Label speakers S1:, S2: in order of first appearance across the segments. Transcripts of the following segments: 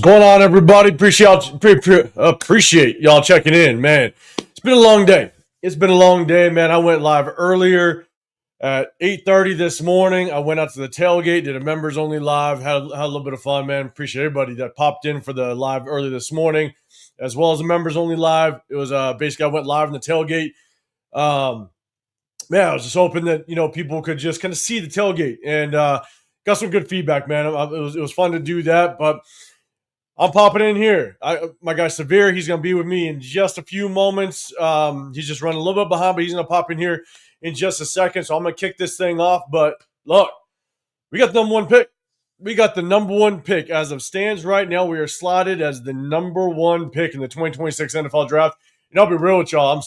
S1: going on, everybody? Appreciate y'all checking in, man. It's been a long day. Man. I went live earlier at 8:30 this morning. I went out to the tailgate, did a members only live, had a little bit of fun, man. Appreciate everybody that popped in for the live early this morning, as well as the members only live. It was basically I went live in the tailgate. Man, I was just hoping that people could just kind of see the tailgate and got some good feedback, man. It was fun to do that, but I'm popping in here. My guy Severe, he's going to be with me in just a few moments. He's just running a little bit behind, but he's going to pop in here in just a second. So I'm going to kick this thing off. But look, we got the number one pick. We got the number one pick. As of stands right now, we are slotted as the number one pick in the 2026 NFL Draft. And I'll be real with y'all, I'm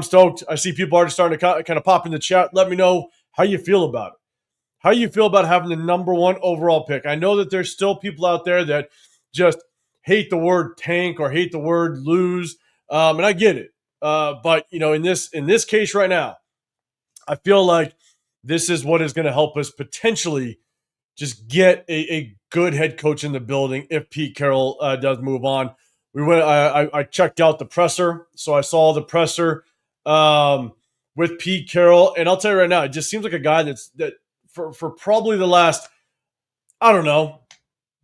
S1: stoked. I see people already starting to kind of pop in the chat. Let me know how you feel about it. How you feel about having the number one overall pick. I know that there's still people out there that just hate the word tank or hate the word lose, and I get it. But in this case right now, I feel like this is what is going to help us potentially just get a good head coach in the building if Pete Carroll does move on. I checked out the presser, so I saw the presser with Pete Carroll, and I'll tell you right now, it just seems like a guy that for probably the last, I don't know,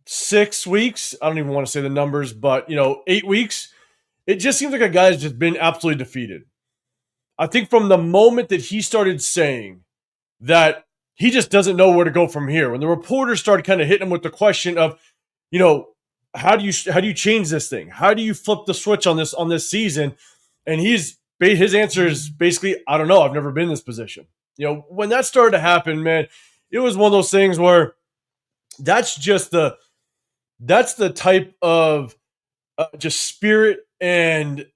S1: 6 weeks. I don't even want to say the numbers, but 8 weeks. It just seems like a guy has just been absolutely defeated. I think from the moment that he started saying that he just doesn't know where to go from here, when the reporters started kind of hitting him with the question of, how do you change this thing? How do you flip the switch on this season? And his answer is basically, I don't know. I've never been in this position. When that started to happen, man, it was one of those things where that's the type of just spirit and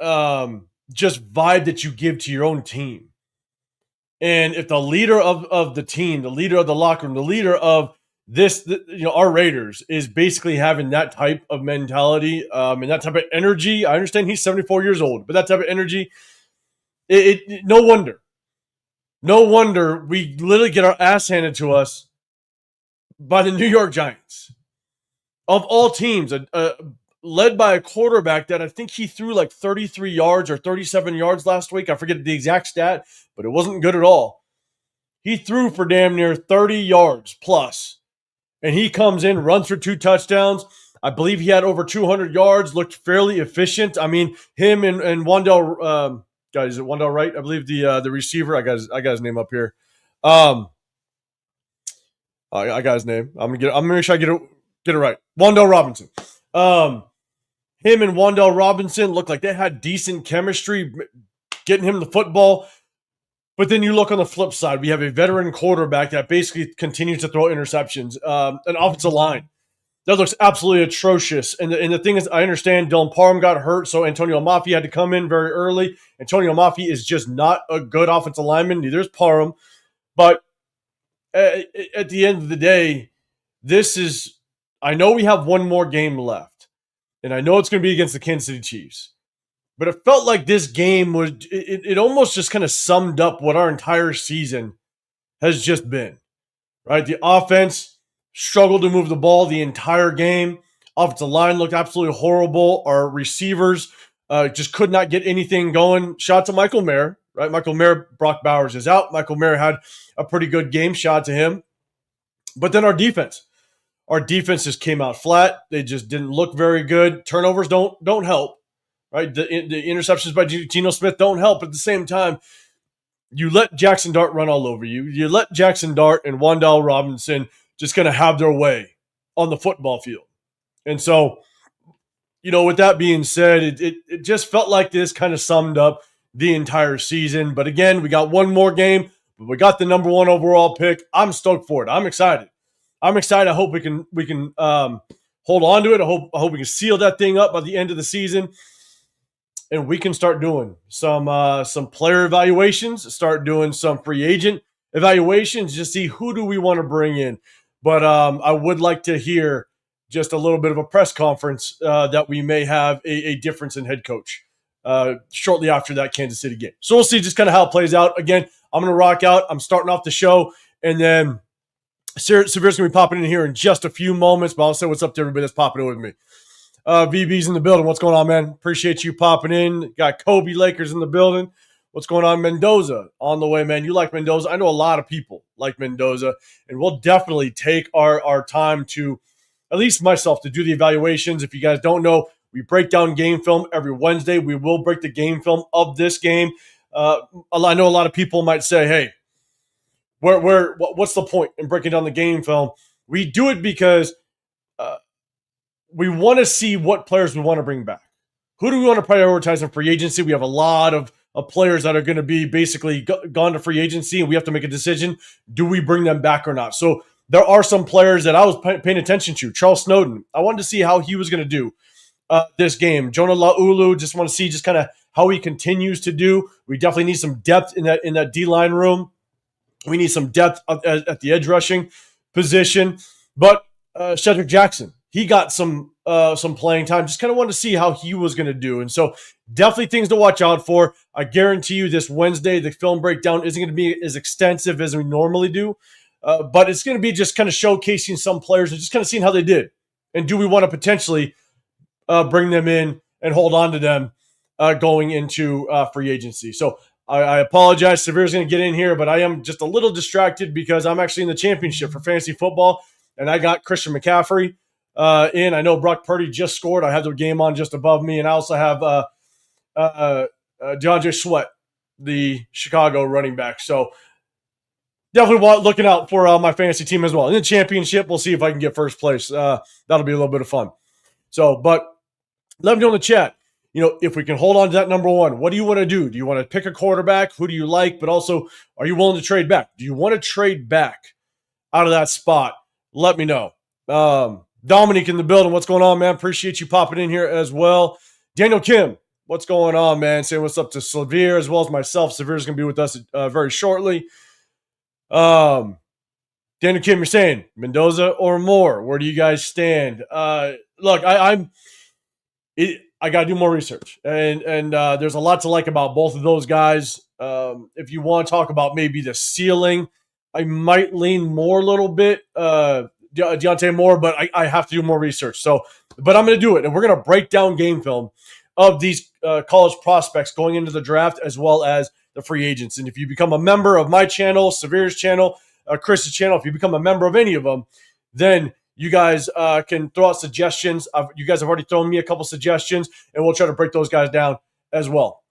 S1: just vibe that you give to your own team. And if the leader of the team, the leader of the locker room, the leader of our Raiders is basically having that type of mentality and that type of energy. I understand he's 74 years old, but that type of energy, no wonder we literally get our ass handed to us by the New York Giants. Of all teams, led by a quarterback that I think he threw like 33 yards or 37 yards last week. I forget the exact stat, but it wasn't good at all. He threw for damn near 30 yards plus, and he comes in, runs for 2 touchdowns. I believe he had over 200 yards, looked fairly efficient. I mean, him and Wandell, guys, is it Wandell Wright? I believe the receiver. I got his name up here. I got his name. I'm gonna make sure I get it right. Wandell Robinson. Him and Wandell Robinson looked like they had decent chemistry, getting him the football. But then you look on the flip side, we have a veteran quarterback that basically continues to throw interceptions. An offensive line that looks absolutely atrocious. And the thing is, I understand Dylan Parham got hurt, so Antonio Mafi had to come in very early. Antonio Mafi is just not a good offensive lineman. Neither is Parham. But at the end of the day, I know we have one more game left. And I know it's going to be against the Kansas City Chiefs. But it felt like this game it almost just kind of summed up what our entire season has just been, right? The offense struggled to move the ball the entire game. Offensive line looked absolutely horrible. Our receivers just could not get anything going. Shout out to Michael Mayer, right? Michael Mayer, Brock Bowers is out. Michael Mayer had a pretty good game. Shout out to him. But then our defense just came out flat. They just didn't look very good. Turnovers don't help. Right, the interceptions by Geno Smith don't help. At the same time, you let Jackson Dart run all over you. You let Jackson Dart and Wandell Robinson just kind of have their way on the football field. And so, with that being said, it just felt like this kind of summed up the entire season. But again, we got one more game, but we got the number one overall pick. I'm stoked for it. I'm excited. I hope we can hold on to it. I hope we can seal that thing up by the end of the season. And we can start doing some player evaluations, start doing some free agent evaluations, just see who do we want to bring in. But I would like to hear just a little bit of a press conference that we may have a difference in head coach shortly after that Kansas City game. So we'll see just kind of how it plays out. Again, I'm going to rock out. I'm starting off the show, and then Severe's going to be popping in here in just a few moments, but I'll say what's up to everybody that's popping in with me. VB's in the building. What's going on, man? Appreciate you popping in. Got Kobe Lakers in the building. What's going on? Mendoza on the way, man. You like Mendoza? I know a lot of people like Mendoza, and we'll definitely take our time to, at least myself, to do the evaluations. If you guys don't know, we break down game film every Wednesday. We will break the game film of this game. I know a lot of people might say, hey, what's the point in breaking down the game film? We do it because we want to see what players we want to bring back. Who do we want to prioritize in free agency? We have a lot of players that are going to be basically gone to free agency, and we have to make a decision. Do we bring them back or not? So there are some players that I was paying attention to. Charles Snowden, I wanted to see how he was going to do this game. Jonah Laulu, just want to see just kind of how he continues to do. We definitely need some depth in that D-line room. We need some depth at the edge rushing position. But Shedrick Jackson, he got some playing time. Just kind of wanted to see how he was going to do. And so definitely things to watch out for. I guarantee you this Wednesday, the film breakdown isn't going to be as extensive as we normally do. But it's going to be just kind of showcasing some players and just kind of seeing how they did. And do we want to potentially bring them in and hold on to them going into free agency? So I apologize. Severe's going to get in here, but I am just a little distracted because I'm actually in the championship for fantasy football, and I got Christian McCaffrey in. I know Brock Purdy just scored. I have the game on just above me, and I also have DeAndre Sweat, the Chicago running back. So definitely looking out for my fantasy team as well. In the championship, we'll see if I can get first place. That'll be a little bit of fun. So, but let me know in the chat. If we can hold on to that number one, what do you want to do? Do you want to pick a quarterback? Who do you like? But also, are you willing to trade back? Do you want to trade back out of that spot? Let me know. Dominic in the building. What's going on, man? Appreciate you popping in here as well. Daniel Kim, what's going on, man? Saying what's up to Severe as well as myself. Severe is going to be with us very shortly. Daniel Kim, you're saying Mendoza or Moore? Where do you guys stand? Look, I got to do more research, and there's a lot to like about both of those guys. If you want to talk about maybe the ceiling, I might lean more a little bit, Deontay Moore, but I have to do more research. But I'm going to do it, and we're going to break down game film of these college prospects going into the draft as well as the free agents. And if you become a member of my channel, Severe's channel, Chris's channel, if you become a member of any of them, then you guys can throw out suggestions. You guys have already thrown me a couple suggestions, and we'll try to break those guys down as well.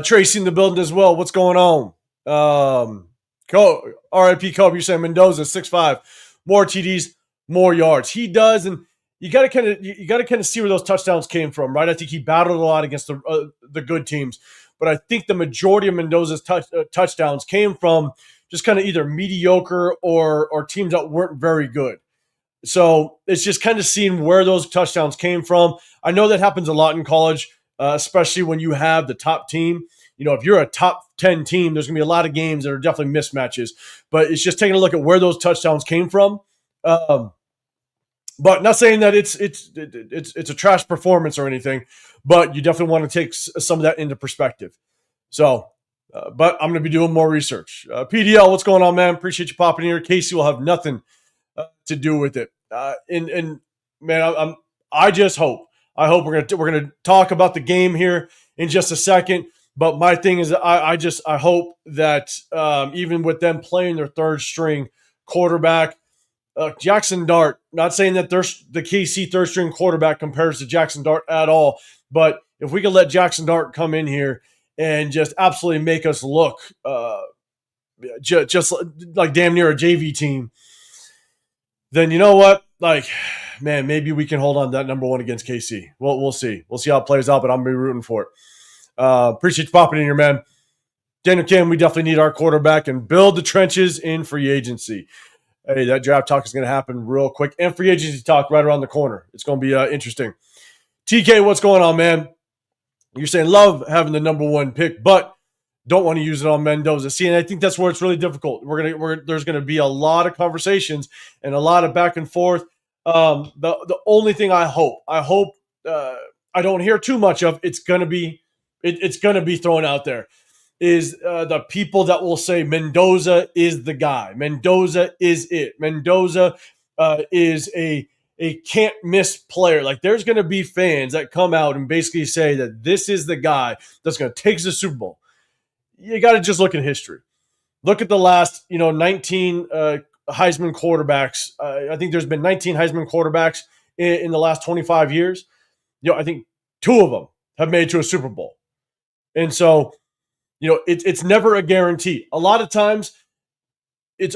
S1: Tracy in the building as well. What's going on? RIP Kobe, you're saying Mendoza 6'5", more TDs, more yards. He does, and you got to kind of see where those touchdowns came from, right? I think he battled a lot against the good teams, but I think the majority of Mendoza's touchdowns came from just kind of either mediocre or teams that weren't very good. So it's just kind of seeing where those touchdowns came from. I know that happens a lot in college, especially when you have the top team. If you're a top 10 team, there's going to be a lot of games that are definitely mismatches. But it's just taking a look at where those touchdowns came from. But not saying that it's a trash performance or anything, but you definitely want to take some of that into perspective. So, but I'm going to be doing more research. PDL, what's going on, man? Appreciate you popping in here. Casey will have nothing to do with it. And man, I just hope. I hope we're gonna talk about the game here in just a second. But my thing is, I hope that even with them playing their third string quarterback, Jackson Dart. Not saying that there's the KC third string quarterback compares to Jackson Dart at all, but if we could let Jackson Dart come in here and just absolutely make us look just like damn near a JV team, then you know what? Like, man, maybe we can hold on to that number one against KC. Well, we'll see. We'll see how it plays out, but I'm going to be rooting for it. Appreciate you popping in here, man. Daniel Kim, we definitely need our quarterback and build the trenches in free agency. Hey, that draft talk is going to happen real quick. And free agency talk right around the corner. It's going to be interesting. TK, what's going on, man? You're saying love having the number one pick, but don't want to use it on Mendoza. See, and I think that's where it's really difficult. There's going to be a lot of conversations and a lot of back and forth. The only thing I hope I don't hear too much of. It's going to be thrown out there. is the people that will say Mendoza is the guy. Mendoza is it. Mendoza is a can't miss player. Like there's going to be fans that come out and basically say that this is the guy that's going to take us to the Super Bowl. You got to just look at history. Look at the last 19 Heisman quarterbacks. I think there's been 19 Heisman quarterbacks in the last 25 years. I think 2 of them have made it to a Super Bowl. And so, it's never a guarantee. A lot of times, it's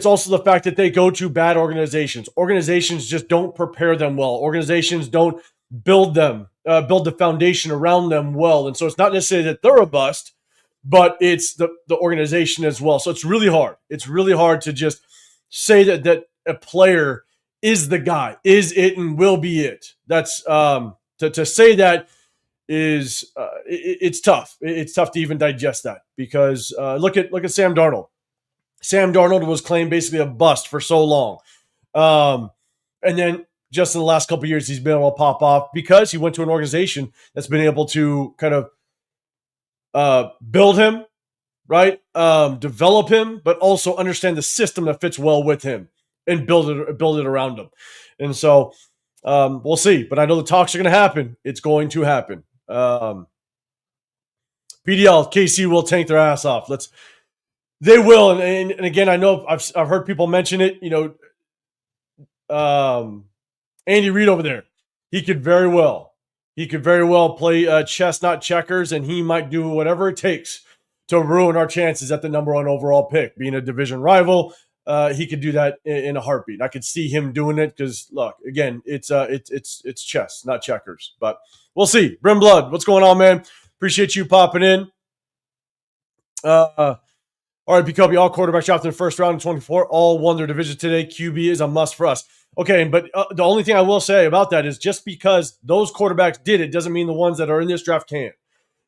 S1: also the fact that they go to bad organizations. Organizations just don't prepare them well. Organizations don't build the foundation around them well. And so it's not necessarily that they're a bust, but it's the organization as well. So it's really hard. It's really hard to just say that a player is the guy, is it, and will be it. That's to say that is it's tough. It's tough to even digest that because look at Sam Darnold. Sam Darnold was claimed basically a bust for so long. And then just in the last couple of years, he's been able to pop off because he went to an organization that's been able to kind of build him, right? Develop him, but also understand the system that fits well with him and build it around him. And so we'll see. But I know the talks are going to happen. It's going to happen. PDL, KC will tank their ass off. They will, and again, I know I've heard people mention it. Andy Reid over there, he could very well play chess, not checkers, and he might do whatever it takes to ruin our chances at the number 1 overall pick. Being a division rival, he could do that in a heartbeat. I could see him doing it because, look, again, it's chess, not checkers. But we'll see. Brim Blood, what's going on, man? Appreciate you popping in. All right, Kobe, all quarterbacks drafted in the first round in 24 all won their division today. QB is a must for us. Okay, but the only thing I will say about that is just because those quarterbacks did it doesn't mean the ones that are in this draft can't.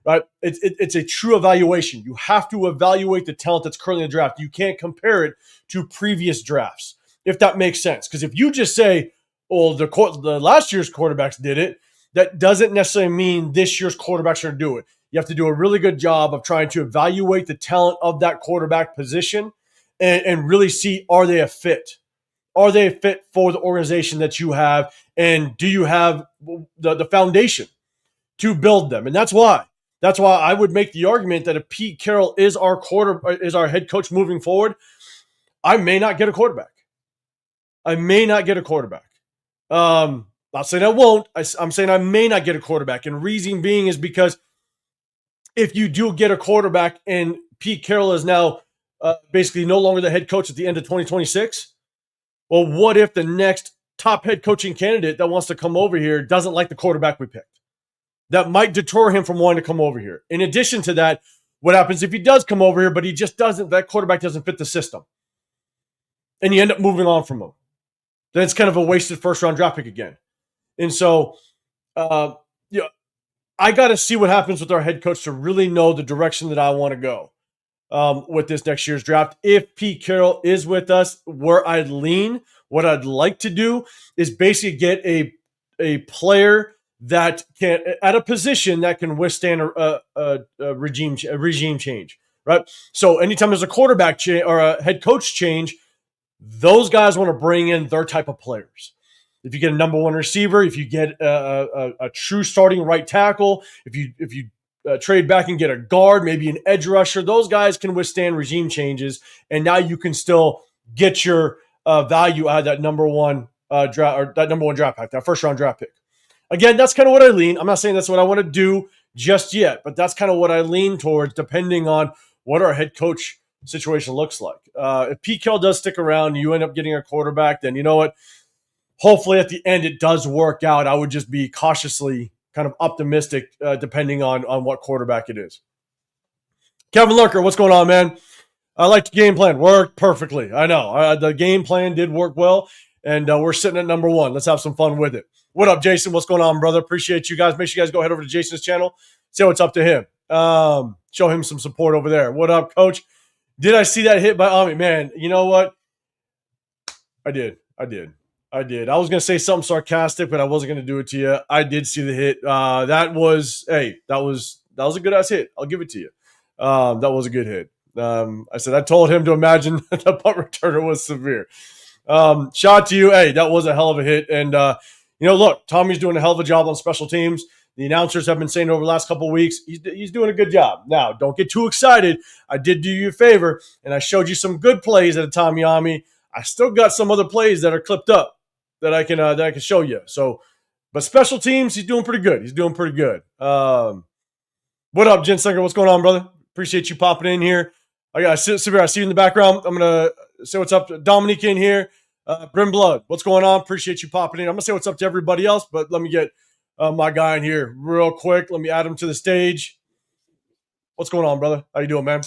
S1: Right? It's a true evaluation. You have to evaluate the talent that's currently in the draft. You can't compare it to previous drafts, if that makes sense. Because if you just say, well, the last year's quarterbacks did it, that doesn't necessarily mean this year's quarterbacks are going to do it. You have to do a really good job of trying to evaluate the talent of that quarterback position and really see, are they a fit? Are they a fit for the organization that you have? And do you have the foundation to build them? And that's why I would make the argument that if Pete Carroll is our head coach moving forward, I may not get a quarterback. Not saying I won't. I'm saying I may not get a quarterback. And reason being is because if you do get a quarterback and Pete Carroll is now basically no longer the head coach at the end of 2026, well, what if the next top head coaching candidate that wants to come over here doesn't like the quarterback we picked? That might deter him from wanting to come over here. In addition to that, what happens if he does come over here, but that quarterback doesn't fit the system? And you end up moving on from him. Then it's kind of a wasted first-round draft pick again. And so, I got to see what happens with our head coach to really know the direction that I want to go with this next year's draft. If Pete Carroll is with us, where I'd lean, what I'd like to do is basically get a player that can, at a position that can withstand a regime change, right? So anytime there's a quarterback change or a head coach change, those guys want to bring in their type of players. If you get a number 1 receiver, if you get a true starting right tackle, if you trade back and get a guard, maybe an edge rusher, those guys can withstand regime changes, and now you can still get your value out of that number 1 draft pick, that first round draft pick. Again, that's kind of what I lean. I'm not saying that's what I want to do just yet, but that's kind of what I lean towards, depending on what our head coach situation looks like. If Pete Carroll does stick around, and you end up getting a quarterback, then you know what? Hopefully at the end it does work out. I would just be cautiously kind of optimistic depending on what quarterback it is. Kevin Lurker, what's going on, man? I like the game plan. Worked perfectly. I know. The game plan did work well, and we're sitting at number 1. Let's have some fun with it. What up, Jason? What's going on, brother? Appreciate you guys. Make sure you guys go head over to Jason's channel. See what's up to him. Show him some support over there. What up, Coach? Did I see that hit by Ami? Man, you know what? I did. I was going to say something sarcastic, but I wasn't going to do it to you. I did see the hit. That was a good ass hit. I'll give it to you. That was a good hit. I said I told him to imagine the punt returner was severe. Shout out to you. Hey, that was a hell of a hit. And, look, Tommy's doing a hell of a job on special teams. The announcers have been saying over the last couple of weeks, he's doing a good job. Now, don't get too excited. I did do you a favor, and I showed you some good plays at a Tommyami. I still got some other plays that are clipped up that I can show you. So, but special teams, he's doing pretty good. What up, Jen Singer? What's going on, brother? Appreciate you popping in here. I see you in the background. I'm going to say what's up to Dominique in here. Brim Blood, what's going on? Appreciate you popping in. I'm going to say what's up to everybody else, but let me get my guy in here real quick. Let me add him to the stage. What's going on, brother? How you doing, man?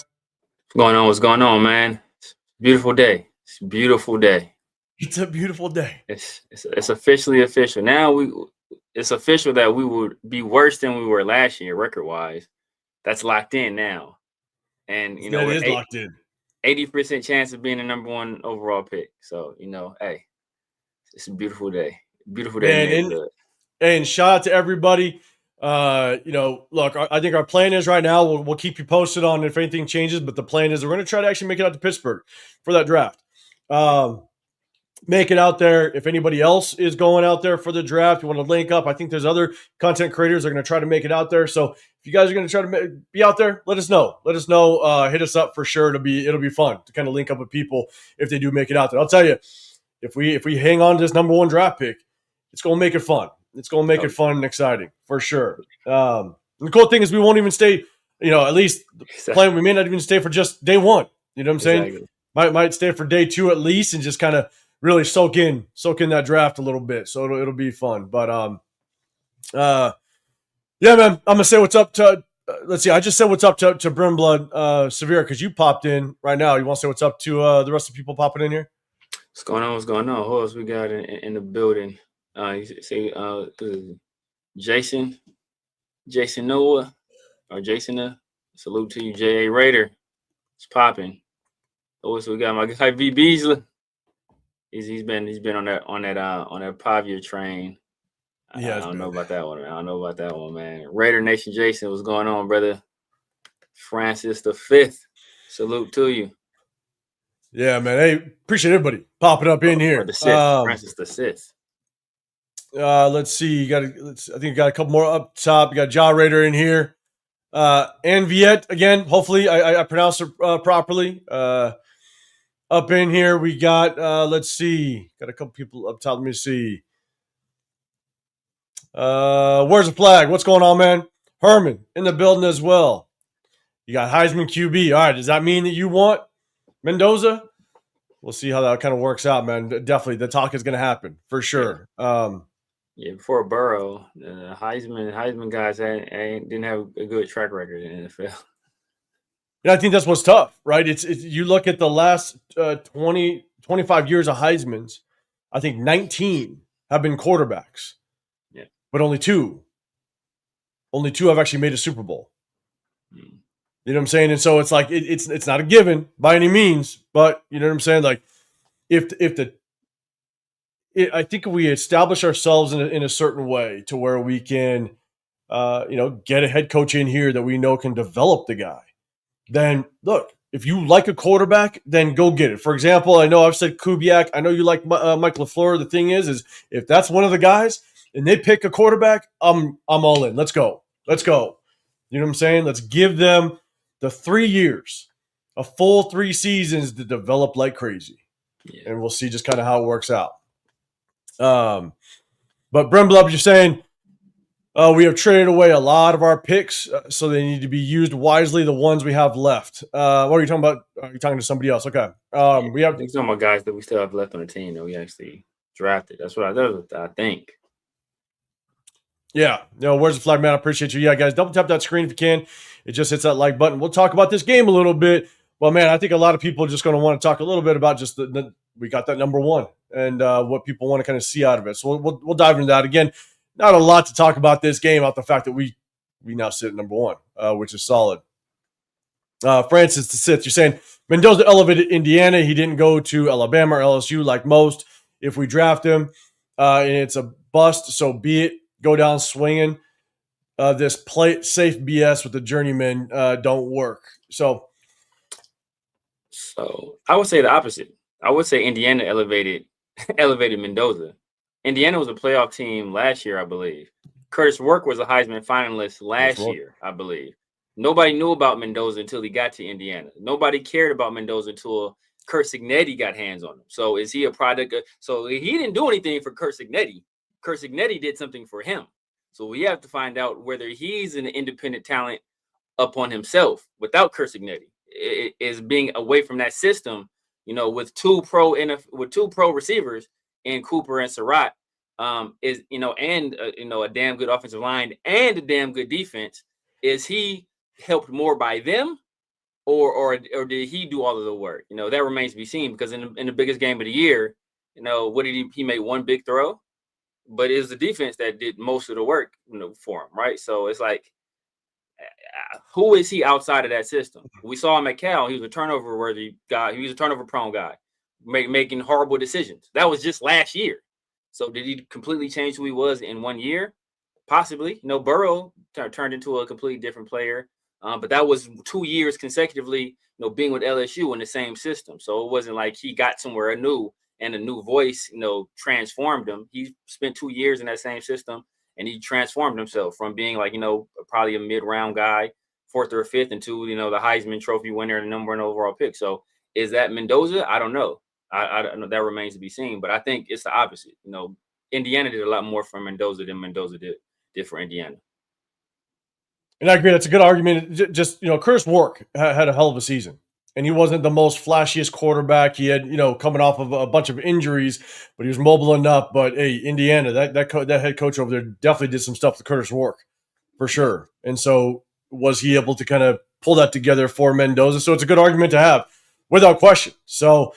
S2: What's going on, man? It's a beautiful day. It's a beautiful day.
S1: It's a beautiful day.
S2: It's officially official. Now it's official that we would be worse than we were last year, record-wise. That's locked in now. And,
S1: that is locked in.
S2: 80% chance of being the number one overall pick. So, hey, it's a beautiful day. Beautiful day.
S1: And shout out to everybody. Look, I think our plan is right now, we'll keep you posted on if anything changes, but the plan is we're going to try to actually make it out to Pittsburgh for that draft. Make it out there. If anybody else is going out there for the draft, you want to link up. I think there's other content creators that are going to try to make it out there. So if you guys are going to try to be out there, let us know. Hit us up for sure. It'll be fun to kind of link up with people if they do make it out there. I'll tell you, if we hang on to this number one draft pick, it's going to make it fun. It's going to make it fun and exciting for sure. And the cool thing is we won't even stay, at least playing. We may not even stay for just day one. You know what I'm saying? Might stay for day two at least and just kind of really soak in that draft a little bit. So it'll be fun. But yeah, man, I'm gonna say what's up to. Let's see. I just said what's up to Brimblood Severe because you popped in right now. You want to say what's up to the rest of the people popping in here?
S2: What's going on? Who else we got in the building? You say Jason Noah or Jason. Salute to you, J.A. Raider. It's popping. Also, we got my guy V Beasley. He's been on that Pavia train. I don't know about that one, man. Raider Nation Jason, what's going on, brother? Francis the Fifth. Salute to you.
S1: Yeah, man. Hey, appreciate everybody popping up in here.
S2: The Sixth, Francis the Sixth.
S1: Let's see. I think you got a couple more up top. You got Ja Raider in here. And Viet again. Hopefully, I pronounced it properly. Up in here, we got. Let's see. Got a couple people up top. Let me see. Where's the flag? What's going on, man? Herman in the building as well. You got Heisman QB. All right. Does that mean that you want Mendoza? We'll see how that kind of works out, man. Definitely, the talk is going to happen for sure.
S2: Before Burrow, the Heisman guys didn't have a good track record in the NFL.
S1: Yeah, I think that's what's tough, right? It's you look at the last 20, 25 years of Heisman's, I think 19 have been quarterbacks.
S2: Yeah.
S1: But only two have actually made a Super Bowl. You know what I'm saying? And so it's like it's not a given by any means, but you know what I'm saying? Like I think if we establish ourselves in a certain way to where we can get a head coach in here that we know can develop the guy, then look, if you like a quarterback, then go get it. For example, I know I've said Kubiak. I know you like Mike LaFleur. The thing is if that's one of the guys and they pick a quarterback, I'm all in. Let's go. You know what I'm saying? Let's give them the 3 years, a full 3 seasons to develop like crazy. Yeah. And we'll see just kind of how it works out. But Bremblub, you're saying we have traded away a lot of our picks, so they need to be used wisely, the ones we have left. What are you talking about? Are you talking to somebody else? Okay. We have
S2: some more guys that we still have left on the team that we actually drafted. That's what I think.
S1: Yeah. Where's the flag, man? I appreciate you. Yeah, guys, double tap that screen if you can. It just hits that like button. We'll talk about this game a little bit. Well, man, I think a lot of people are just going to want to talk a little bit about just we got that number one and what people want to kind of see out of it. So we'll dive into that. Again, not a lot to talk about this game, out the fact that we now sit at number one, which is solid. Francis the Sixth, you're saying Mendoza elevated Indiana. He didn't go to Alabama or LSU like most. If we draft him and it's a bust, so be it. Go down swinging. this play safe BS with the journeyman don't work. So
S2: I would say the opposite. I would say Indiana elevated Mendoza. Indiana was a playoff team last year, I believe. Curtis Work was a Heisman finalist last year, I believe. Nobody knew about Mendoza until he got to Indiana. Nobody cared about Mendoza until Curt Cignetti got hands on him. So is he a product of, so he didn't do anything for Curt Cignetti. Curt Cignetti did something for him. So we have to find out whether he's an independent talent upon himself without Curt Cignetti. Is being away from that system, with two pro receivers in Cooper and Surratt, and a damn good offensive line and a damn good defense. Is he helped more by them, or did he do all of the work? That remains to be seen, because in the biggest game of the year, what did he made one big throw, but it was the defense that did most of the work, for him, right? So it's like, who is he outside of that system? We saw him at Cal. He was a turnover-worthy guy. He was a turnover-prone guy, making horrible decisions. That was just last year. So did he completely change who he was in 1 year? Possibly. Burrow turned into a completely different player. But that was 2 years consecutively, being with LSU in the same system. So it wasn't like he got somewhere new and a new voice, transformed him. He spent 2 years in that same system, and he transformed himself from being like, probably a mid-round guy, fourth or fifth, into, the Heisman Trophy winner and the number one overall pick. So is that Mendoza? I don't know. I don't know. That remains to be seen. But I think it's the opposite. Indiana did a lot more for Mendoza than Mendoza did for Indiana.
S1: And I agree. That's a good argument. Just, Curtis Work had a hell of a season. And he wasn't the most flashiest quarterback. He had, coming off of a bunch of injuries, but he was mobile enough. But hey, Indiana, that head coach over there definitely did some stuff to Curtis Work, for sure. And so was he able to kind of pull that together for Mendoza? So it's a good argument to have, without question. So,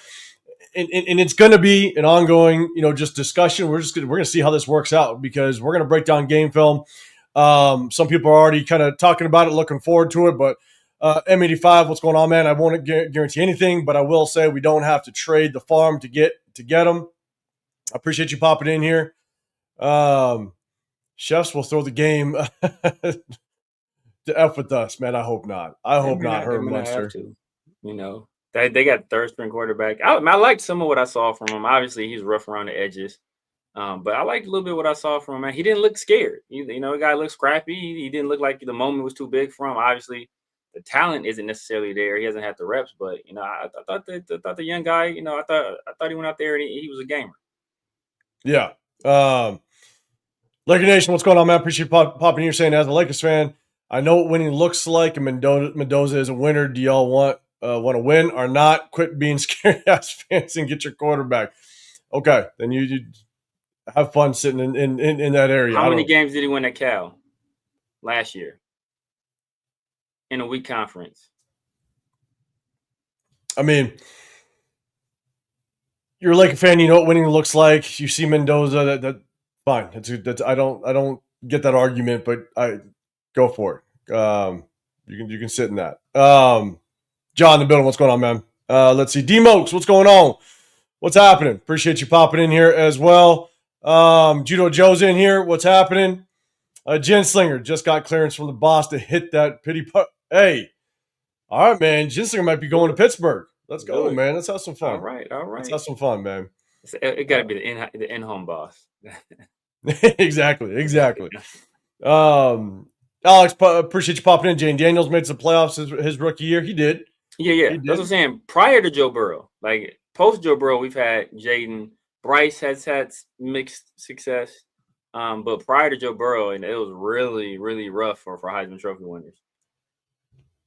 S1: and it's going to be an ongoing, just discussion. We're going to see how this works out, because we're going to break down game film. Some people are already kind of talking about it, looking forward to it, but M85, what's going on, man? I won't guarantee anything, but I will say we don't have to trade the farm to get them. I appreciate you popping in here. Chefs will throw the game to F with us, man. I hope not. I hope not, Herb Munster.
S2: They got third string quarterback. I liked some of what I saw from him. Obviously, he's rough around the edges. But I liked a little bit what I saw from him, man. He didn't look scared. The guy looked scrappy. He didn't look like the moment was too big for him. Obviously, the talent isn't necessarily there. He hasn't had the reps, but I thought the young guy, I thought he went out there and he was a gamer.
S1: Yeah. Laker Nation, what's going on, man? Appreciate you popping here, saying, as a Lakers fan, I know what winning looks like, and Mendoza is a winner. Do y'all want to win or not? Quit being scary ass fans and get your quarterback. Okay, then you have fun sitting in that area.
S2: How many games did he win at Cal last year in a weak conference?
S1: I mean, you're a Laker fan. You know what winning looks like. You see Mendoza. That fine. That's I don't get that argument, but I go for it. You can sit in that. John in the building. What's going on, man? Let's see. D-Mokes, what's going on? What's happening? Appreciate you popping in here as well. Judo Joe's in here. What's happening? Ginslinger just got clearance from the boss to hit that pity putt. Hey, all right, man. Ginslinger might be going to Pittsburgh. Let's go, man. Let's have some fun.
S2: All right.
S1: Let's have some fun, man.
S2: It got to be the in-home boss.
S1: Exactly. Alex, appreciate you popping in. Jane Daniels made some playoffs his rookie year. He did.
S2: Yeah. That's what I'm saying. Prior to Joe Burrow, like post Joe Burrow, we've had Jaden. Bryce has had mixed success. But prior to Joe Burrow, and it was really, really rough for Heisman Trophy winners.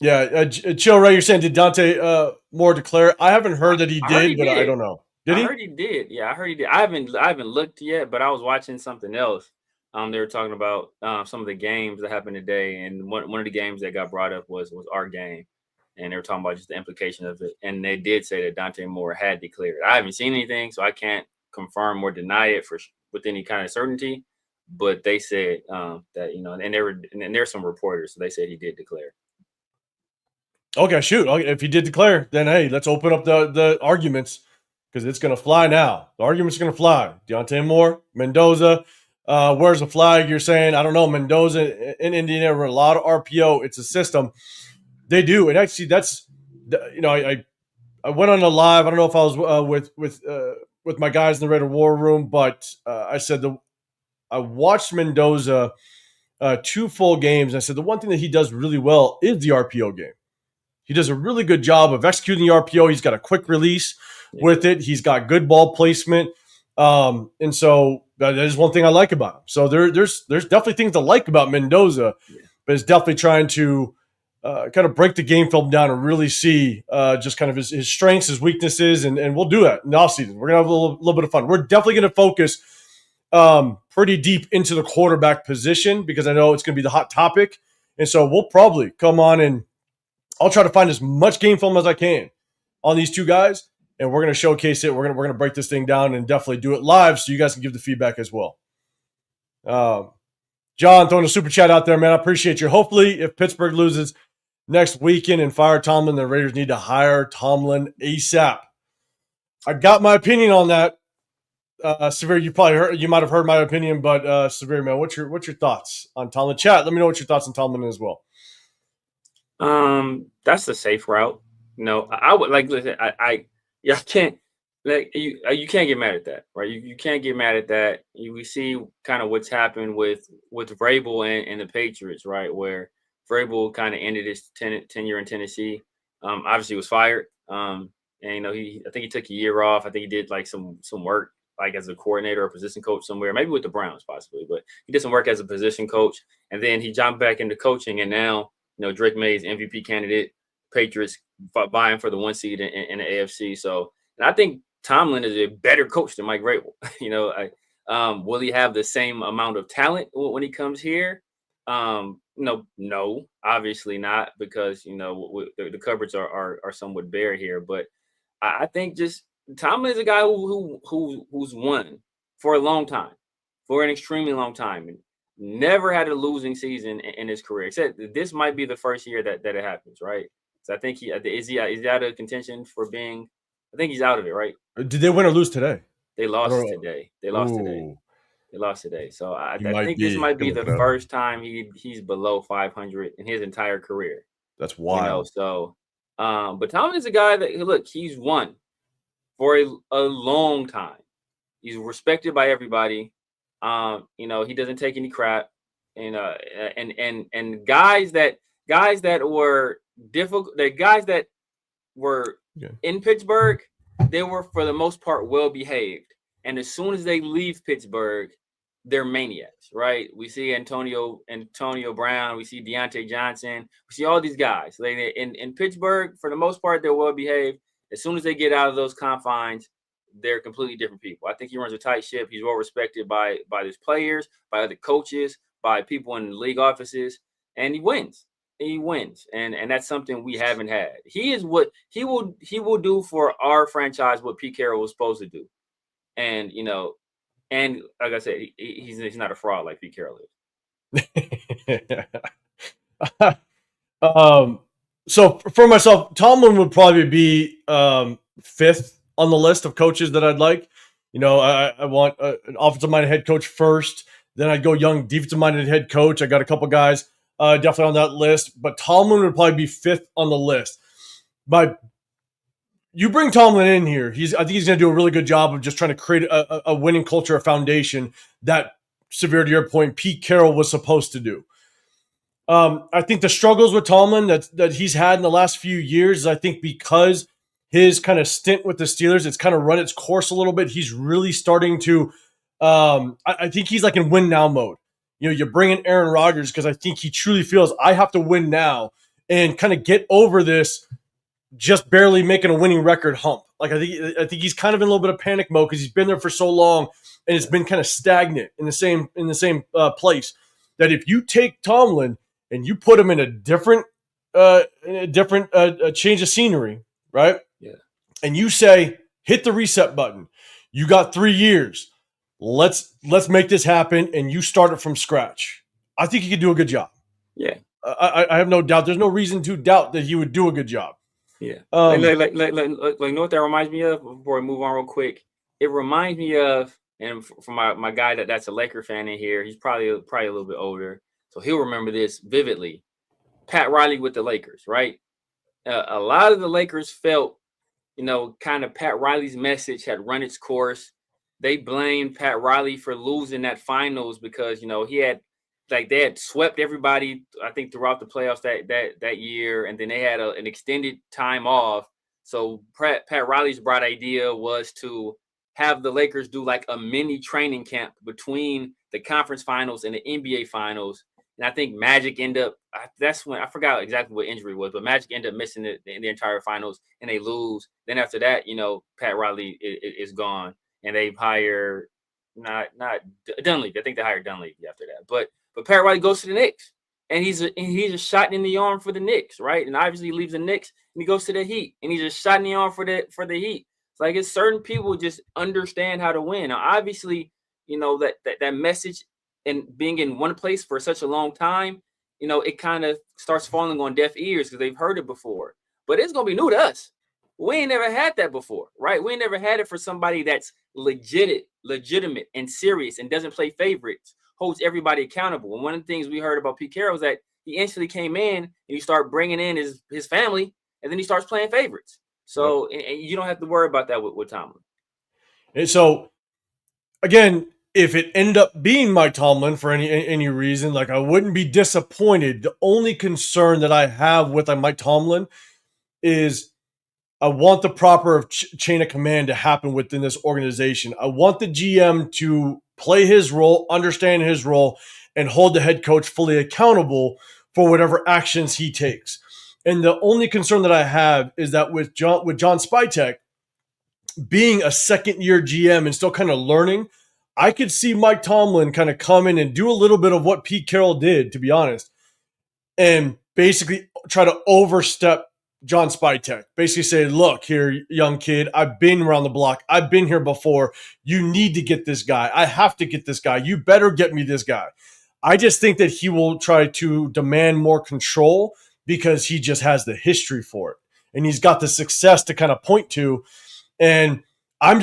S1: Yeah, Chill Ray, you're saying, did Dante Moore declare? I haven't heard that he did, but I don't know. Did he?
S2: I heard he did. Yeah, I heard he did. I haven't looked yet, but I was watching something else. They were talking about some of the games that happened today, and one of the games that got brought up was our game, and they were talking about just the implication of it. And they did say that Dante Moore had declared. I haven't seen anything, so I can't confirm or deny it with any kind of certainty. But they said that and there's some reporters, so they said he did declare.
S1: Okay, shoot. If he did declare, then hey, let's open up the arguments, because it's gonna fly now. The argument's gonna fly. Deontay Moore, Mendoza. Where's the flag? You're saying, I don't know, Mendoza in Indiana run a lot of RPO. It's a system. They do. And actually, that's, I went on a live. I don't know if I was with my guys in the Raider War Room, but I said I watched Mendoza 2 full games. And I said the one thing that he does really well is the RPO game. He does a really good job of executing the RPO. He's got a quick release with it. He's got good ball placement. And so that is one thing I like about him. So there's definitely things to like about Mendoza, but it's definitely trying to kind of break the game film down and really see just kind of his strengths, his weaknesses, and we'll do that in the offseason. We're going to have a little bit of fun. We're definitely going to focus pretty deep into the quarterback position because I know it's going to be the hot topic. And so we'll probably come on and I'll try to find as much game film as I can on these two guys, and we're going to showcase it. We're going to break this thing down and definitely do it live so you guys can give the feedback as well. John, throwing a super chat out there, man. I appreciate you. Hopefully, if Pittsburgh loses next weekend and fire Tomlin, the Raiders need to hire Tomlin ASAP. I got my opinion on that. Severe, you might have heard my opinion, but Severe, man, what's your thoughts on Tomlin? Chat, let me know what your thoughts on Tomlin as well.
S2: That's the safe route. I would like listen. I can't you can't get mad at that, right? You can't get mad at that. We see kind of what's happened with Vrabel and the Patriots, right? Where Vrabel kind of ended his tenure in Tennessee. Obviously was fired. And I think he took a year off. I think he did like some work like as a coordinator or position coach somewhere, maybe with the Browns possibly, but he did some work as a position coach, and then he jumped back into coaching, and now Drake May's MVP candidate, Patriots vying for the 1 seed in the AFC. So, and I think Tomlin is a better coach than Mike Vrabel. Will he have the same amount of talent when he comes here? No, obviously not, because the cupboards are somewhat bare here. But I think just Tomlin is a guy who's won for a long time, for an extremely long time, and never had a losing season in his career. Except this might be the first year that it happens, right? So I think is he out of contention for being? I think he's out of it, right?
S1: Did they win or lose today?
S2: They lost today. They lost today. So I think this might be the first time he's below 500 in his entire career.
S1: That's wild.
S2: But Tomlin is a guy that he's won for a long time. He's respected by everybody. He doesn't take any crap. And guys that were difficult, the guys that were in Pittsburgh, they were for the most part well behaved. And as soon as they leave Pittsburgh, they're maniacs, right? We see Antonio Brown, we see Deontay Johnson, we see all these guys. In Pittsburgh, for the most part, they're well behaved. As soon as they get out of those confines, they're completely different people. I think he runs a tight ship. He's well respected by his players, by other coaches, by people in league offices, and he wins. And that's something we haven't had. He is what he will do for our franchise what Pete Carroll was supposed to do. And and like I said, he's not a fraud like Pete Carroll
S1: is. So for myself, Tomlin would probably be 5th on the list of coaches that I'd like. I want an offensive-minded head coach first. Then I'd go young defensive-minded head coach. I got a couple guys definitely on that list. But Tomlin would probably be 5th on the list. But you bring Tomlin in here, I think he's going to do a really good job of just trying to create a winning culture, a foundation that, severe to your point, Pete Carroll was supposed to do. I think the struggles with Tomlin that he's had in the last few years is I think because his kind of stint with the Steelers, it's kind of run its course a little bit. He's really starting to I think he's like in win now mode. You bring in Aaron Rodgers because I think he truly feels I have to win now and kind of get over this just barely making a winning record hump. Like I think he's kind of in a little bit of panic mode because he's been there for so long and it's been kind of stagnant in the same place. That if you take Tomlin and you put him in a different change of scenery, right?
S2: Yeah.
S1: And you say, hit the reset button. You got 3 years. Let's make this happen, and you start it from scratch. I think he could do a good job.
S2: Yeah.
S1: I have no doubt. There's no reason to doubt that he would do a good job.
S2: Yeah. Like what that reminds me of, before I move on real quick, it reminds me of and for my guy that's a Laker fan in here, he's probably a little bit older, so he'll remember this vividly. Pat Riley with the Lakers, right? A lot of the Lakers felt, kind of Pat Riley's message had run its course. They blamed Pat Riley for losing that finals because he had they had swept everybody, I think, throughout the playoffs that year, and then they had an extended time off. So Pat Riley's bright idea was to have the Lakers do like a mini training camp between the conference finals and the NBA finals. And I think Magic ended up, that's when I forgot exactly what injury was, but Magic ended up missing the entire finals and they lose. Then after that, Pat Riley is gone and they hire not Dunleavy. I think they hired Dunleavy after that. But Pat Riley goes to the Knicks and he's a shot in the arm for the Knicks, right? And obviously he leaves the Knicks and he goes to the Heat and he's a shot in the arm for the Heat. It's like it's certain people just understand how to win. Now, obviously, that message and being in one place for such a long time, it kind of starts falling on deaf ears because they've heard it before. But it's going to be new to us. We ain't never had that before, right? We ain't never had it for somebody that's legitimate and serious and doesn't play favorites, holds everybody accountable. And one of the things we heard about Pete Carroll is that he instantly came in and he started bringing in his family, and then he starts playing favorites. So and you don't have to worry about that with Tomlin.
S1: And so, again, if it ended up being Mike Tomlin for any reason, like I wouldn't be disappointed. The only concern that I have with Mike Tomlin is I want the proper chain of command to happen within this organization. I want the GM to play his role, understand his role, and hold the head coach fully accountable for whatever actions he takes. And the only concern that I have is that with John Spytek being a second-year GM and still kind of learning, I could see Mike Tomlin kind of come in and do a little bit of what Pete Carroll did, to be honest, and basically try to overstep John Spytek. Basically say, look here, young kid, I've been around the block. I've been here before. You need to get this guy. I have to get this guy. You better get me this guy. I just think that he will try to demand more control because he just has the history for it. And he's got the success to kind of point to. And I'm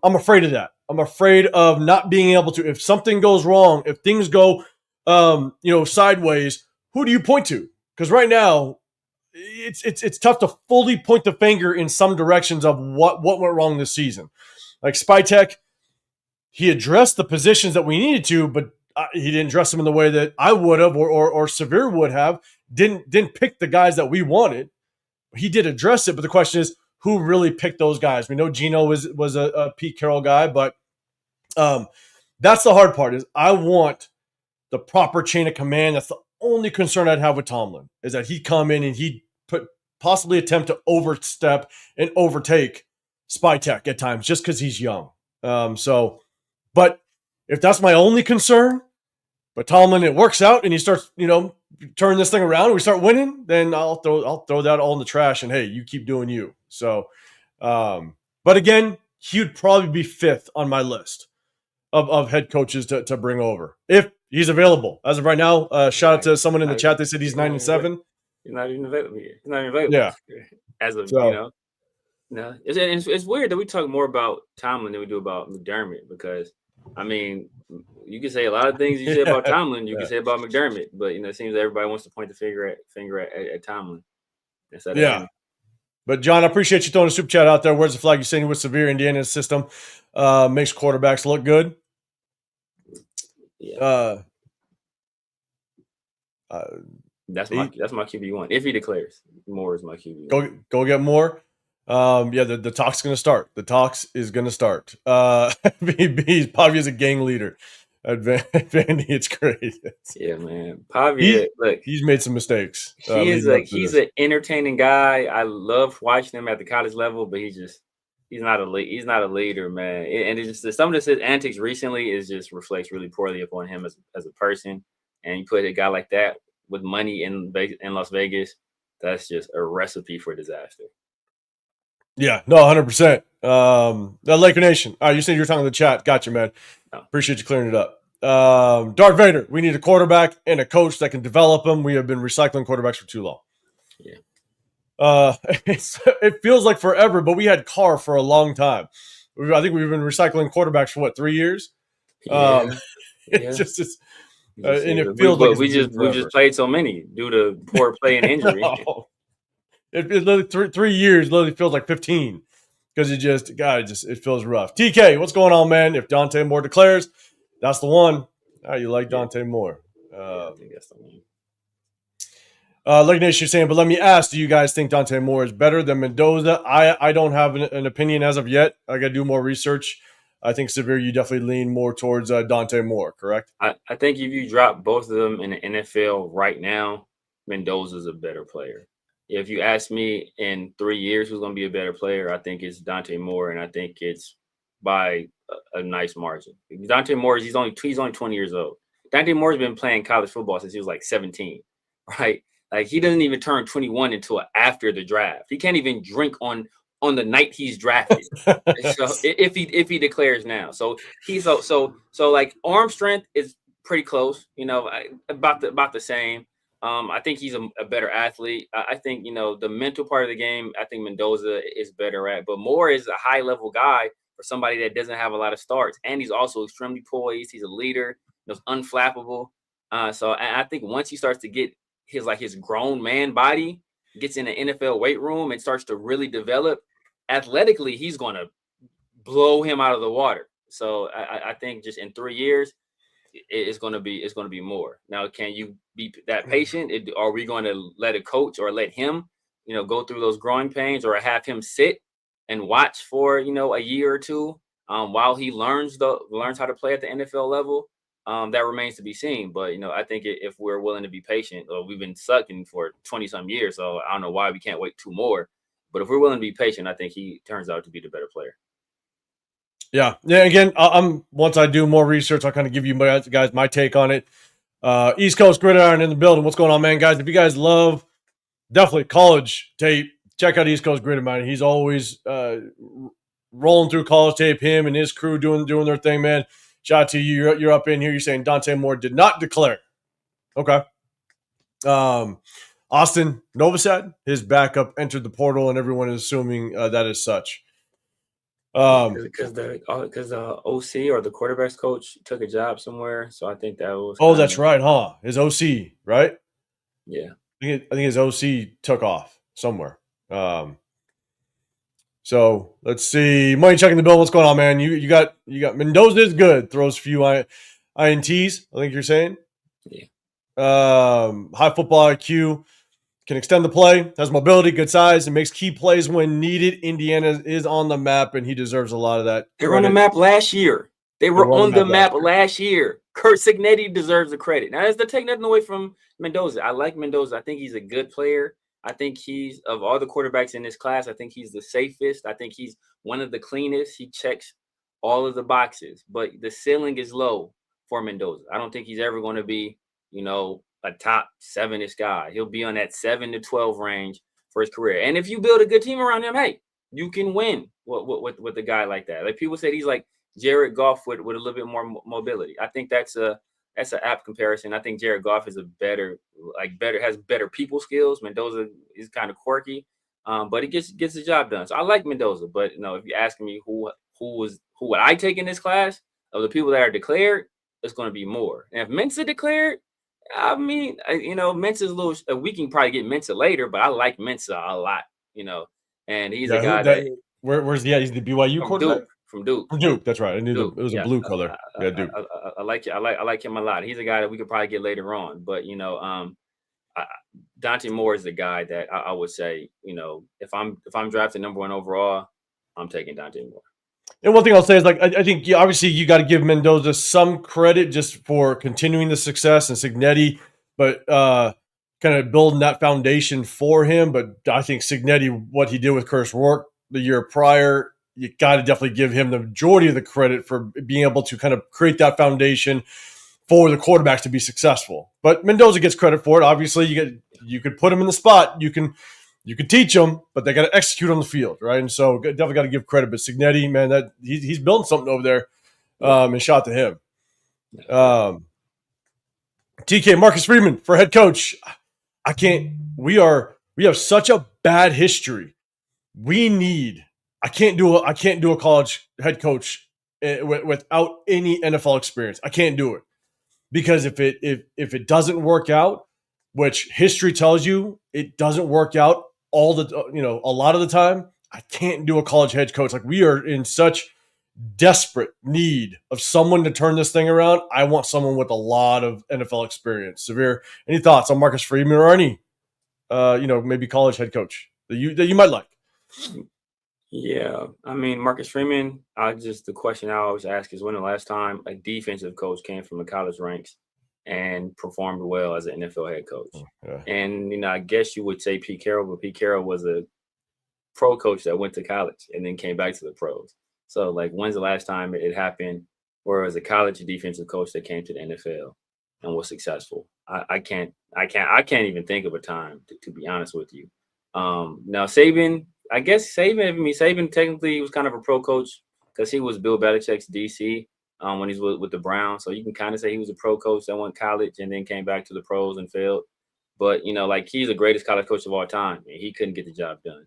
S1: afraid of that. I'm afraid of not being able to, if something goes wrong, if things go, sideways, who do you point to? Because right now, it's tough to fully point the finger in some directions of what went wrong this season. Like Spytek, he addressed the positions that we needed to, but he didn't address them in the way that I would have or Severe would have. Didn't pick the guys that we wanted. He did address it, but the question is, who really picked those guys? We know Gino was a Pete Carroll guy, but that's the hard part. Is I want the proper chain of command. That's the only concern I'd have with Tomlin, is that he'd come in and he'd possibly attempt to overstep and overtake Spytek at times just because he's young. But if that's my only concern, but Tomlin, it works out and he starts, turning this thing around and we start winning, then I'll throw that all in the trash and hey, you keep doing you. So, but again, he would probably be fifth on my list of head coaches to bring over if he's available. As of right now, shout out to someone in the chat. They said he's 9-7.
S2: He's not even available here. He's not even available.
S1: Yeah.
S2: As of, no. It's weird that we talk more about Tomlin than we do about McDermott because, I mean, you can say a lot of things you say about Tomlin, you can say about McDermott, but, it seems that everybody wants to point the finger at Tomlin.
S1: Yeah. But, John, I appreciate you throwing a super chat out there. Where's the flag? You're saying with Severe Indiana's system makes quarterbacks look good.
S2: Yeah. That's my QB1. If he declares, Moore is my QB1.
S1: Go get Moore. The talk's going to start. The talks is going to start. He's probably as a gang leader at Vandy. It's great.
S2: Yeah, man. Pavia, look,
S1: he's made some mistakes.
S2: He's an entertaining guy. I love watching him at the college level, but he's not a leader, man. And it's just some of his antics recently just reflects really poorly upon him as a person. And you put a guy like that with money in Las Vegas, that's just a recipe for disaster.
S1: Yeah, no, 100%. Laker Nation. All right, you said you were talking to the chat. Gotcha, man.
S2: No.
S1: Appreciate you clearing it up. Darth Vader, we need a quarterback and a coach that can develop them. We have been recycling quarterbacks for too long.
S2: Yeah.
S1: It feels like forever, but we had Carr for a long time. I think we've been recycling quarterbacks for what, 3 years?
S2: Yeah,
S1: It's
S2: yeah.
S1: just and it feels like
S2: But
S1: it's been
S2: we've just
S1: forever.
S2: played so many due to poor play and injury.
S1: No. It literally 3 years literally feels like 15 because it feels rough. TK, what's going on, man? If Dante Moore declares, that's the one. You like
S2: Yeah,
S1: Dante Moore.
S2: yeah, I think that's the one.
S1: Like you're saying, but let me ask: do you guys think Dante Moore is better than Mendoza? I don't have an opinion as of yet. I got to do more research. I think Severe, you definitely lean more towards Dante Moore, correct?
S2: I think if you drop both of them in the NFL right now, Mendoza's a better player. If you ask me in 3 years who's going to be a better player, I think it's Dante Moore, and I think it's by a nice margin. Dante Moore, he's only 20 years old. Dante Moore's been playing college football since he was like 17, right? Like he doesn't even turn 21 until after the draft. He can't even drink on the night he's drafted. So if he declares now, so he's so like arm strength is pretty close, about the same. I think he's a better athlete. I think the mental part of the game. I think Mendoza is better at, but Moore is a high level guy for somebody that doesn't have a lot of starts, and he's also extremely poised. He's a leader. Unflappable. So I think once he starts to get his grown man body, gets in the NFL weight room and starts to really develop athletically, he's going to blow him out of the water. So I think just in 3 years, it's going to be more. Now, can you be that patient? Are we going to let a coach or let him, go through those growing pains, or have him sit and watch for a year or two while he learns how to play at the NFL level? That remains to be seen. But I think if we're willing to be patient, we've been sucking for 20 some years, so I don't know why we can't wait 2 more. But if we're willing to be patient, I think he turns out to be the better player.
S1: Yeah. Again, I'm once I do more research, I'll kind of give you guys my take on it. East Coast Gridiron in the building. What's going on, man, guys? If you guys love definitely college tape, check out East Coast Gridiron. He's always rolling through college tape. Him and his crew doing their thing, man. Shout out to you. You're up in here. You're saying Dante Moore did not declare. Okay. Austin Novosad, his backup, entered the portal, and everyone is assuming that is such.
S2: Because the OC or the quarterback's coach took a job somewhere, so I think that was.
S1: Oh, that's right, huh? His OC, right?
S2: Yeah,
S1: I think his OC took off somewhere. So let's see. Money checking the bill. What's going on, man? You got Mendoza is good. Throws a few INTs. I think you're saying.
S2: Yeah.
S1: High football IQ. Can extend the play, has mobility, good size, and makes key plays when needed. Indiana is on the map, and he deserves a lot of that.
S2: They were on the map last year. They were on the map last year. Kurt Signetti deserves the credit. Now, to take nothing away from Mendoza, I like Mendoza. I think he's a good player. I think he's, of all the quarterbacks in this class, I think he's the safest. I think he's one of the cleanest. He checks all of the boxes, but the ceiling is low for Mendoza. I don't think he's ever going to be, a top 7-ish guy. He'll be on that 7 to 12 range for his career. And if you build a good team around him, hey, you can win with a guy like that. Like people say, he's like Jared Goff with a little bit more mobility. I think that's an apt comparison. I think Jared Goff is has better people skills. Mendoza is kind of quirky, but he gets the job done. So I like Mendoza. But if you're asking me who would I take in this class of the people that are declared, it's going to be more. And if Mensa declared, I mean, Mensa's a little. We can probably get Mensa later, but I like Mensa a lot. And he's a guy that.
S1: Where's he's the BYU quarterback
S2: from Duke.
S1: From Duke, that's right. I knew it was a blue color. Duke.
S2: I like it. I like him a lot. He's a guy that we could probably get later on. But Dante Moore is the guy that I would say. If I'm drafting number 1 overall, I'm taking Dante Moore.
S1: And one thing I'll say is, I think obviously you got to give Mendoza some credit just for continuing the success and Signetti, but kind of building that foundation for him. But I think Signetti, what he did with Curtis Rourke the year prior, you got to definitely give him the majority of the credit for being able to kind of create that foundation for the quarterbacks to be successful. But Mendoza gets credit for it. Obviously, you could put him in the spot. You can teach them, but they got to execute on the field, right? And so definitely got to give credit. But Signetti, man, that he's building something over there, and shout to him. TK Marcus Freeman for head coach. I can't. We have such a bad history. We need I can't do a college head coach without any NFL experience. I can't do it because if it doesn't work out, which history tells you it doesn't work out all the a lot of the time, I can't do a college head coach. Like we are in such desperate need of someone to turn this thing around. I want someone with a lot of NFL experience. Severe, any thoughts on Marcus Freeman or any maybe college head coach that you might like?
S2: Yeah, I mean Marcus Freeman. The question I always ask is when the last time a defensive coach came from the college ranks and performed well as an NFL head coach.
S1: Yeah.
S2: And I guess you would say Pete Carroll, but Pete Carroll was a pro coach that went to college and then came back to the pros. So like, when's the last time it happened where it was a college defensive coach that came to the NFL and was successful? I can't even think of a time to be honest with you. Now Saban, I guess Saban technically was kind of a pro coach because he was Bill Belichick's DC when he's with the Browns. So you can kind of say he was a pro coach that went college and then came back to the pros and failed. But like he's the greatest college coach of all time, and he couldn't get the job done.